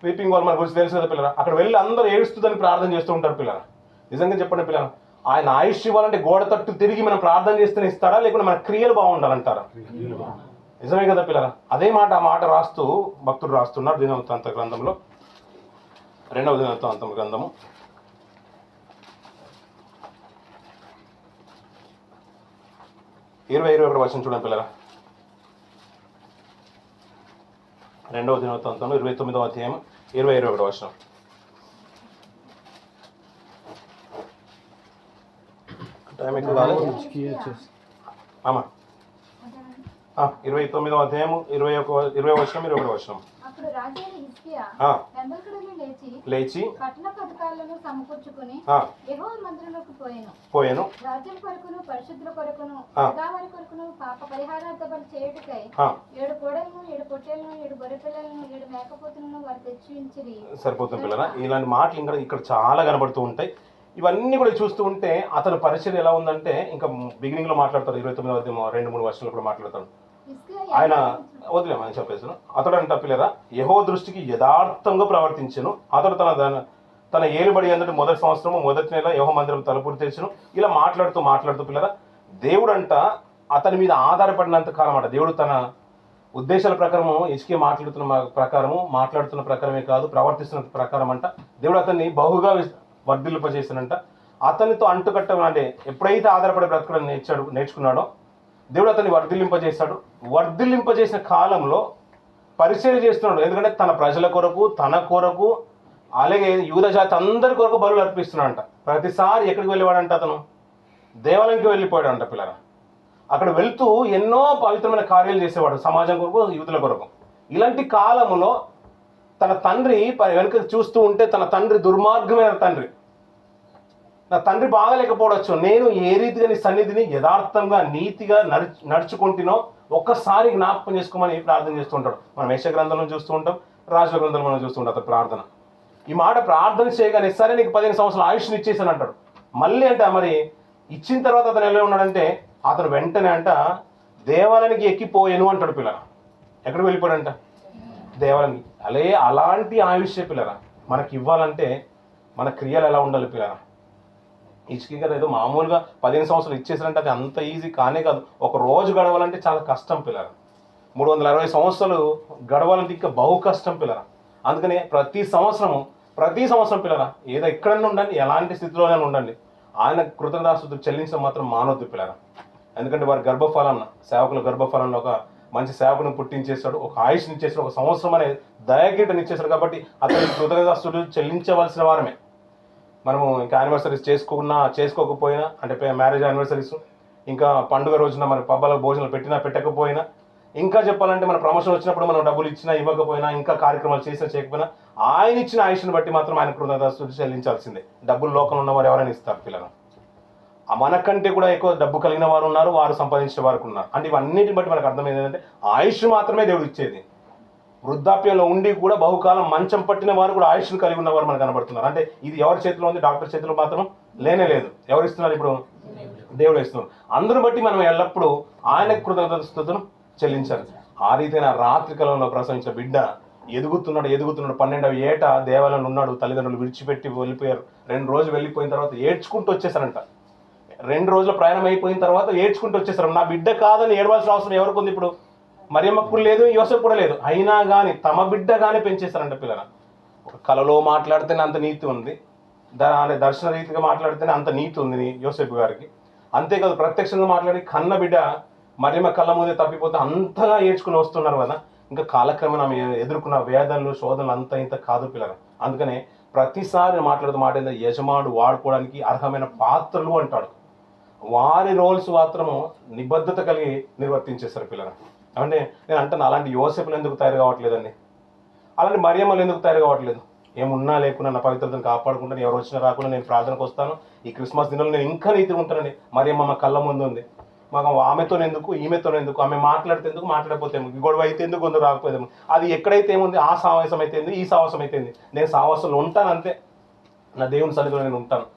S1: వీపింగ్ వాల్ మన గురించి తెలుసు కదా పిల్లరా. అక్కడ వెళ్ళి అందరూ ఏడుస్తుందని ప్రార్థన చేస్తూ ఉంటారు పిల్లరా. నిజంగా చెప్పండి పిల్లరా, ఆయన ఆయుష్ ఇవ్వాలంటే గోడ తట్టు తిరిగి మనం ప్రార్థన చేస్తేనే ఇస్తారా, లేకుంటే మన క్రియలు బాగుండాలంటారా? నిజమే కదా పిల్లరా. అదే మాట ఆ మాట రాస్తూ భక్తుడు రాస్తున్నారు దినవృత్తాంత గ్రంథంలో, 2వ దినవృత్తాంతం గ్రంథము 20-21 వచనం చూడండి పిల్లరా. 2వ దినవృత్తాంతంలో 29వ అధ్యాయం 20-21 వచనం. టైం ఎక్కువ కాలేదు. 29వ అధ్యాయం 20 వచనం 21 వచనం.
S2: అప్పుడు రాజైన హిజ్కియా పెందలకడనే లేచి పట్టణ పథకాలను సమకూర్చుకుని యెహోవా మందిరంలోకి పోయెను. రాజ్యం కొరకును పరిశుద్ధుల కొరకును గోదావరి కొరకును పాప పరిహారార్థ బలి చేయుటకై 7 కోడలను 7 పొట్టేలను 7 గొర్రెపిల్లలను 7 మేకపోతులను వారు తెచ్చించిరి. సరిపోతుంది పిల్లరా. ఇలాంటి మాటలు ఇక్కడ చాలా కనబడుతూ ఉంటాయి. ఇవన్నీ కూడా చూస్తూ ఉంటే అతని పరిచయం ఎలా ఉందంటే, ఇంకా బిగినింగ్ లో మాట్లాడతారు, 29వ అధ్యాయం 2-3 వర్షాలు కూడా మాట్లాడతాడు. ఆయన వదిలేమని చెప్పేసాను. అతడు అంట పిల్లరా, యెహోవా దృష్టికి యథార్థంగా ప్రవర్తించను. అతడు తన ఏలుబడి అందరి మొదటి సంవత్సరము మొదటి నెల యెహోవా మందిరం తలుపులు తెచ్చును. ఇలా మాట్లాడుతూ పిల్లరా, దేవుడు అంట అతని మీద ఆధారపడినంత కాలం అంట దేవుడు తన ఉద్దేశాల ప్రకారము హిజ్కియా మాట్లాడుతున్న ప్రకారమే కాదు, ప్రవర్తిస్తున్న ప్రకారం అంట దేవుడు అతన్ని బహుగా వర్ధిల్లింపజేశానంట. అతనితో అంటుకట్టడం అంటే ఎప్పుడైతే ఆధారపడే బ్రతకడం నేర్చుకున్నాడో దేవుడు అతన్ని వర్ధిల్లింపజేశాడు. వర్ధిల్లింపజేసిన కాలంలో పరిచయం చేస్తున్నాడు. ఎందుకంటే తన ప్రజల కొరకు, తన కొరకు, అలాగే యూద జాతి అందరి కొరకు బలులు అర్పిస్తున్నాడంట. ప్రతిసారి ఎక్కడికి వెళ్ళేవాడంట? అతను దేవాలయంకి వెళ్ళిపోయాడంట పిల్లరా. అక్కడ వెళ్తూ ఎన్నో పవిత్రమైన కార్యాలు చేసేవాడు సమాజం కొరకు, యూదుల కొరకు. ఇలాంటి కాలంలో తన తండ్రి వెనుక చూస్తూ ఉంటే, తన తండ్రి దుర్మార్గమైన తండ్రి, నా తండ్రి బాగలేకపోవచ్చు, నేను ఏ రీతిగా నీ సన్నిధిని యథార్థంగా నీతిగా నడుచుకుంటునో ఒక్కసారి జ్ఞాపకం చేసుకోమని ప్రార్థన చేస్తుంటాడు. మనం యెషయా గ్రంథంలో చూస్తూ ఉంటాం, రాజుల గ్రంథంలో మనం చూస్తూ ఉంటాం అతని ప్రార్థన. ఈ మాట ప్రార్థన చేయగానే సరే నీకు 15 సంవత్సరాల ఆయుష్ని ఇచ్చేసాను అంటాడు. మళ్ళీ అంట మరి ఇచ్చిన తర్వాత అతను ఎలా ఉన్నాడంటే, అతను వెంటనే అంట దేవాలయానికి ఎక్కిపోయాను అంటాడు పిల్లరా. ఎక్కడికి వెళ్ళిపోయాడంట? దేవాలయానికి. అలాంటి ఆయుష్య పిల్లరా మనకి ఇవ్వాలంటే మన క్రియలు ఎలా ఉండాలి పిల్లరా. హిజ్కియా ఏదో మామూలుగా 15 సంవత్సరాలు ఇచ్చేసారంటే అది అంత ఈజీ కానే కాదు. ఒక రోజు గడవాలంటే చాలా కష్టం పిల్లరా. 360 సంవత్సరాలు గడవాలంటే ఇంకా బహు కష్టం పిల్లరా. అందుకనే ప్రతి సంవత్సరం పిల్లరా ఏదో ఎక్కడన్నా ఉండండి, ఎలాంటి స్థితిలోనే ఉండండి, ఆయన కృతజ్ఞతాస్తుతులు చెల్లించడం మాత్రం మానొద్దు పిల్లరా. ఎందుకంటే వారి సేవకుల గర్భఫలంలో ఒక మంచి సేవకుని పుట్టించేశాడు, ఒక ఆయుష్ని ఇచ్చేసాడు, ఒక సంవత్సరం అనే దయాకీటని ఇచ్చేసాడు. కాబట్టి అతనికి కృతజ్ఞతాస్తుతులు చెల్లించవలసిన వారమే. మనము ఇంకా యానివర్సరీస్ చేసుకోకపోయినా, అంటే మ్యారేజ్ యానివర్సరీస్, ఇంకా పండుగ రోజున మన పబ్బాలకు భోజనాలు పెట్టినా పెట్టకపోయినా, ఇంకా చెప్పాలంటే మన ప్రమోషన్ వచ్చినప్పుడు మనం డబ్బులు ఇచ్చినా ఇవ్వకపోయినా, ఇంకా కార్యక్రమాలు చేసినా చేయకపోయినా, ఆయన ఇచ్చిన ఆయుష్ని బట్టి మాత్రం ఆయన కృతజ్ఞతాస్తుతులు చెల్లించాల్సిందే. డబ్బులు లోకంలో ఉన్న వారు ఎవరైనా ఇస్తారు పిల్లలు. మనకంటే కూడా ఎక్కువ డబ్బు కలిగిన వారు ఉన్నారు, వారు సంపాదించే వారు ఉన్నారు. అంటే ఇవన్నిటిని బట్టి మనకు అర్థమైంది ఏంటంటే ఆయుష్ మాత్రమే దేవుడు ఇచ్చేది. వృద్ధాప్యంలో ఉండి కూడా బహుకాలం మంచం పట్టిన వారు కూడా ఆయుష్ను కలిగి ఉన్నవారు మనకు కనబడుతున్నారు. అంటే ఇది ఎవరి చేతిలో ఉంది? డాక్టర్ చేతిలో మాత్రం లేనే లేదు. ఎవరు ఇస్తున్నారు? ఇప్పుడు దేవుడు ఇస్తున్నారు. అందరూ బట్టి మనం ఎల్లప్పుడూ ఆయన కృతజ్ఞతాస్తుతులు చెల్లించాలి. ఆ రీతిన రాత్రి కాలంలో ప్రసవించిన బిడ్డ ఎదుగుతున్నాడు. 12వ ఏట దేవాలయంలో ఉన్నాడు. తల్లిదండ్రులు విడిచిపెట్టి వెళ్ళిపోయారు. 2 రోజులు వెళ్ళిపోయిన తర్వాత ఏడ్చుకుంటూ వచ్చేసారంట. 2 రోజుల ప్రయాణం అయిపోయిన తర్వాత ఏడ్చుకుంటూ వచ్చేసారు. నా బిడ్డ కాదని ఏడవలసిన అవసరం ఎవరికి ఉంది? ఇప్పుడు మరియమ్మకు లేదు, యోసేపు కూడా లేదు. అయినా కానీ తమ బిడ్డగానే పెంచేస్తారంట పిల్లల. ఒక కలలో మాట్లాడితేనే అంత నీతి ఉంది, దర్శన రీతిగా మాట్లాడితేనే అంత నీతి ఉంది యోసేపు గారికి. అంతేకాదు ప్రత్యక్షంగా మాట్లాడి కన్న బిడ్డ మరియమ్మ కళ్ళ ముందే తప్పిపోతే అంతగా ఏడ్చుకుని వస్తున్నారు కదా. ఇంకా కాలక్రమేణా ఎదుర్కొన్న వేదనలు, శోధనలు అంత ఇంత కాదు పిల్లలు. అందుకనే ప్రతిసారి మాట్లాడుతూ మాట యజమానుడు వాడుకోవడానికి అర్హమైన పాత్రలు అంటాడు. వారి రోల్స్ మాత్రము నిబద్ధత కలిగి నిర్వర్తించేస్తారు పిల్లలు. అంటే నేను అంటాను, అలాంటి యోసేపులు ఎందుకు తయారు కావట్లేదండి? అలాంటి మరియమ్మలు ఎందుకు తయారు కావట్లేదు? ఏమున్నా లేకున్నా నా పవిత్రతను కాపాడుకుంటాను, ఎవరు వచ్చినా రాకుండా నేను ప్రార్థనకు వస్తాను. ఈ క్రిస్మస్ దినంలో నేను ఇంకా నీతిగా ఉంటానండి. మరియమ్మ మా కళ్ళ ముందు ఉంది. మాకు ఆమెతో ఎందుకు, ఈమెతో ఎందుకు, ఆమె మాట్లాడితే ఎందుకు, మాట్లాడకపోతే గొడవ అయితే ఎందుకు, కొందరు రాకపోతే అది ఎక్కడైతే ఏముంది ఆ సావాసం అయితే ఈ సావాసం అయితే నేను సావాసంలో ఉంటాను అంతే. నా దేవుని సన్నిధిలో నేను ఉంటాను.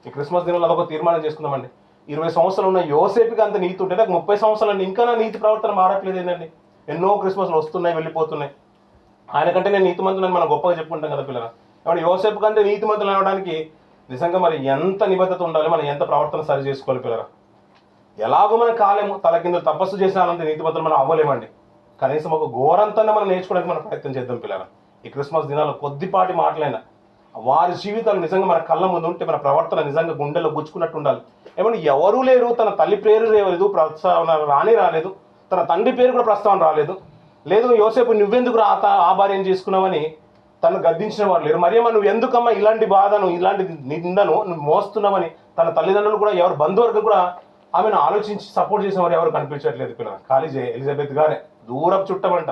S2: ఈ క్రిస్మస్ దినంలో అదొక తీర్మానం చేసుకుందామండి.
S1: 20 సంవత్సరాలు ఉన్న యోసేపుకి అంత నీతి ఉంటే నాకు 30 సంవత్సరాలు ఇంకా నా నీతి ప్రవర్తన మారట్లేదు ఏంటండి? ఎన్నో క్రిస్మస్లు వస్తున్నాయి వెళ్ళిపోతున్నాయి. ఆయనకంటే నేను నీతిమంతులని మనం గొప్పగా చెప్పుకుంటాం కదా పిల్లలు. కాబట్టి యోసేపు కంటే నీతిమంతులు అనడానికి నిజంగా మరి ఎంత నిబద్ధత ఉండాలి, మనం ఎంత ప్రవర్తన సరి చేసుకోవాలి పిల్లరా. ఎలాగో మనం కాలేము, తలకిందులు తపస్సు చేసినానంటే నీతిమంతులు మనం అవ్వలేమండి. కనీసం ఒక ఘోరంతాన్ని మనం నేర్చుకోవడానికి మనం ప్రయత్నం చేద్దాం పిల్లరా. ఈ క్రిస్మస్ దినాల్లో కొద్దిపాటి మాటలైనా వారి జీవితాలు నిజంగా మన కళ్ళ ముందు ఉంటే మన ప్రవర్తన నిజంగా గుండెలో గుచ్చుకున్నట్టు ఉండాలి. ఏమన్నా ఎవరూ లేరు, తన తల్లి పేరు లేదు, ప్రస్తావన రాలేదు, తన తండ్రి పేరు కూడా ప్రస్తావన రాలేదు. లేదు యోసేపు నువ్వెందుకు ఆ భార్యను చేసుకున్నావని తను గద్దించిన వారు లేరు. మరియమ్మ నువ్వు ఎందుకమ్మా ఇలాంటి బాధను ఇలాంటి నిందను నువ్వు మోస్తున్నావని తన తల్లిదండ్రులు కూడా ఎవరు బంధువర్గం కూడా ఆమెను ఆలోచించి సపోర్ట్ చేసిన వారు ఎవరు కనిపించట్లేదు పిల్లలు. ఖాళీ ఎలిజబెత్ గారే దూరపు చుట్టమంట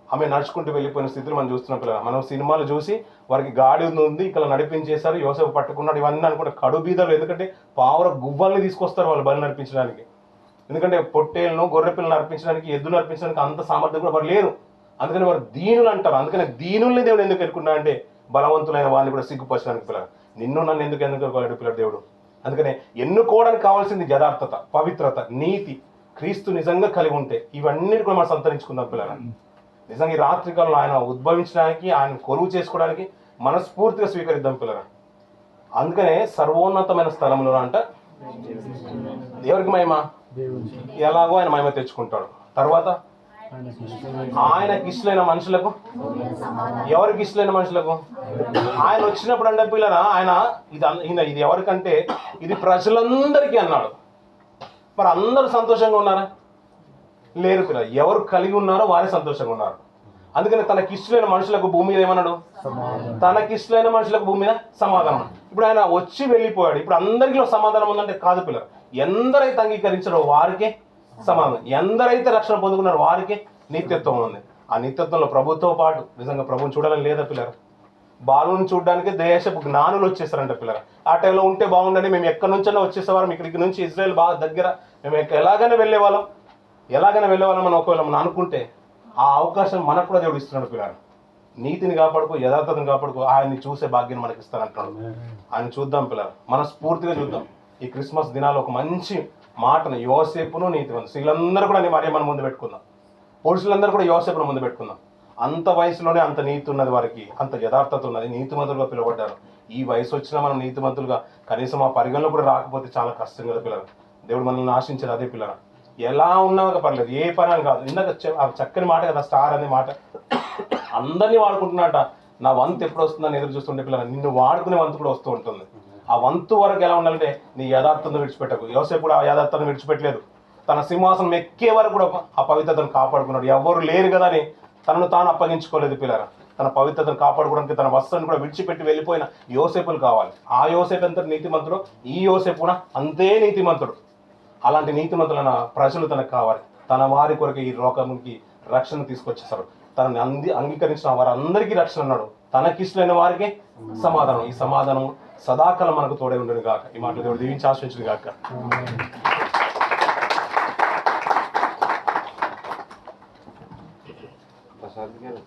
S1: ఆమె నడుచుకుంటూ వెళ్ళిపోయిన స్థితిలో మనం చూస్తున్నాం పిల్లలు. మనం సినిమాలు చూసి వారికి గాడి ఉంది ఇక్కడ నడిపించేశారు, యోసేపు పట్టుకున్నాడు ఇవన్నీ అనుకుంటే కడుబీదలు. ఎందుకంటే పావుర గువ్వల్ని తీసుకొస్తారు వాళ్ళు బలి నడిపించడానికి. ఎందుకంటే పొట్టేళ్ళను గొర్రెపిల్లను నడిపించడానికి ఎద్దు నడిపించడానికి అంత సామర్థ్యం కూడా వారు లేరు. అందుకని వారు దీనులు అంటారు. అందుకని దీనుల్ని దేవుడు ఎందుకు ఎన్నుకున్నా అంటే బలవంతులైన వాళ్ళని కూడా సిగ్గుపరచడానికి పిల్లలు. నిన్ను నన్ను ఎందుకు ఎన్నుకోగలడు పిల్లడు దేవుడు? అందుకనే ఎన్నుకోవడానికి కావాల్సింది యథార్థత, పవిత్రత, నీతి, క్రీస్తు నిజంగా కలిగి ఉంటే ఇవన్నీ కూడా మనం సంతరించుకుందాం పిల్లలు. నిజంగా ఈ రాత్రికాలంలో ఆయన ఉద్భవించడానికి, ఆయన కొలువు చేసుకోవడానికి మనస్ఫూర్తిగా స్వీకరిద్దాం పిల్లలు. అందుకనే సర్వోన్నతమైన స్థలంలో అంట దేవుడికి మహిమ, ఎలాగో ఆయన మహిమ తెచ్చుకుంటాడు. తర్వాత ఆయనకి ఇష్టమైన మనుషులకు, ఎవరికి ఇష్టమైన మనుషులకు ఆయన వచ్చినప్పుడు అంటే పిల్లరా ఆయన ఇది ఎవరికంటే ఇది ప్రజలందరికీ అన్నాడు. మరి అందరూ సంతోషంగా ఉన్నారా? లేరు పిల్లలు. ఎవరు కలిగి ఉన్నారో వారే సంతోషంగా ఉన్నారు. అందుకని తనకిష్టమైన మనుషులకు భూమి మీద ఏమన్నాడు? తనకిష్టమైన మనుషులకు భూమి మీద సమాధానం. ఇప్పుడు ఆయన వచ్చి వెళ్ళిపోయాడు. ఇప్పుడు అందరికీ సమాధానం ఉందంటే కాదు పిల్లలు. ఎందరైతే అంగీకరించారో వారికే సమాధానం, ఎందరైతే రక్షణ పొందుకున్నారో వారికే నిత్యత్వం ఉంది. ఆ నిత్యత్వంలో ప్రభుతో పాటు నిజంగా ప్రభుని చూడాలని లేదా పిల్లలు? బాలుని చూడడానికి దేశపు జ్ఞానులు వచ్చేస్తారంట పిల్లలు. ఆ టైంలో ఉంటే బాగుండండి, మేము ఎక్కడి నుంచైనా వచ్చేసేవారం, ఇక్కడికి నుంచి ఇజ్రాయెల్ బాగా దగ్గర, మేము ఎలాగైనా వెళ్ళేవాళ్ళం మనం ఒకవేళ మనం అనుకుంటే ఆ అవకాశం మనకు కూడా దేవుడు ఇస్తున్నాడు పిల్లలు. నీతిని కాపాడుకో, యథార్థతను కాపాడుకో, ఆయన్ని చూసే భాగ్యం మనకి ఇస్తానంటున్నాడు. ఆయన చూద్దాం పిల్లలు, మనస్ఫూర్తిగా చూద్దాం. ఈ క్రిస్మస్ దినాల్లో ఒక మంచి మాటను యోసేపును నీతివంతులు స్త్రీలందరూ కూడా మన ముందు పెట్టుకుందాం. పురుషులందరూ కూడా యోసేపును ముందు పెట్టుకుందాం. అంత వయసులోనే అంత నీతి ఉన్నది వారికి, అంత యథార్థత ఉన్నది, నీతిమంతులుగా పిలువబడ్డారు. ఈ వయసు వచ్చినా మనం నీతిమంతులుగా కనీసం ఆ పరిగణలో కూడా రాకపోతే చాలా కష్టం కదా పిల్లలు. దేవుడు మనల్ని ఆశించేది అదే పిల్లలు. ఎలా ఉన్నా పర్లేదు, ఏ పని అని కాదు. ఇందాక చక్కని మాట కదా స్టార్ అనే మాట. అందరినీ వాడుకుంటున్నాట. నా వంతు ఎప్పుడు వస్తుందని ఎదురు చూస్తుంటే పిల్లలు, నిన్ను వాడుకునే వంతు కూడా వస్తూ ఉంటుంది. ఆ వంతు వరకు ఎలా ఉండాలంటే నీ యథార్థతను విడిచిపెట్టకు. యోసేపు కూడా ఆ యథార్థతను విడిచిపెట్టలేదు. తన సింహాసనం ఎక్కే వరకు కూడా ఆ పవిత్రతను కాపాడుకున్నాడు. ఎవరు లేరు కదా అని తనను తాను అప్పగించుకోలేదు పిల్లలు. తన పవిత్రతను కాపాడుకోవడానికి తన వస్త్రాన్ని కూడా విడిచిపెట్టి వెళ్ళిపోయిన యోసేపులు కావాలి. ఆ యోసేపు ఎంత నీతిమంతుడు, ఈ యోసేపు కూడా అంతే నీతిమంతుడు. అలాంటి నీతిమంతులైన ప్రజలు తనకు కావాలి. తన వారి కొరకు ఈ లోకానికి రక్షణ తీసుకొచ్చేసారు. తనని అంగీకరించిన వారందరికీ రక్షణ అన్నాడు. తనకిష్టమైన వారికి సమాధానం. ఈ సమాధానం సదాకాలం మనకు తోడే ఉండను గాక. ఈ మాటలు దేవుడు దీవించి ఆశ్రయించును గాక. ప్రసాద్ గారు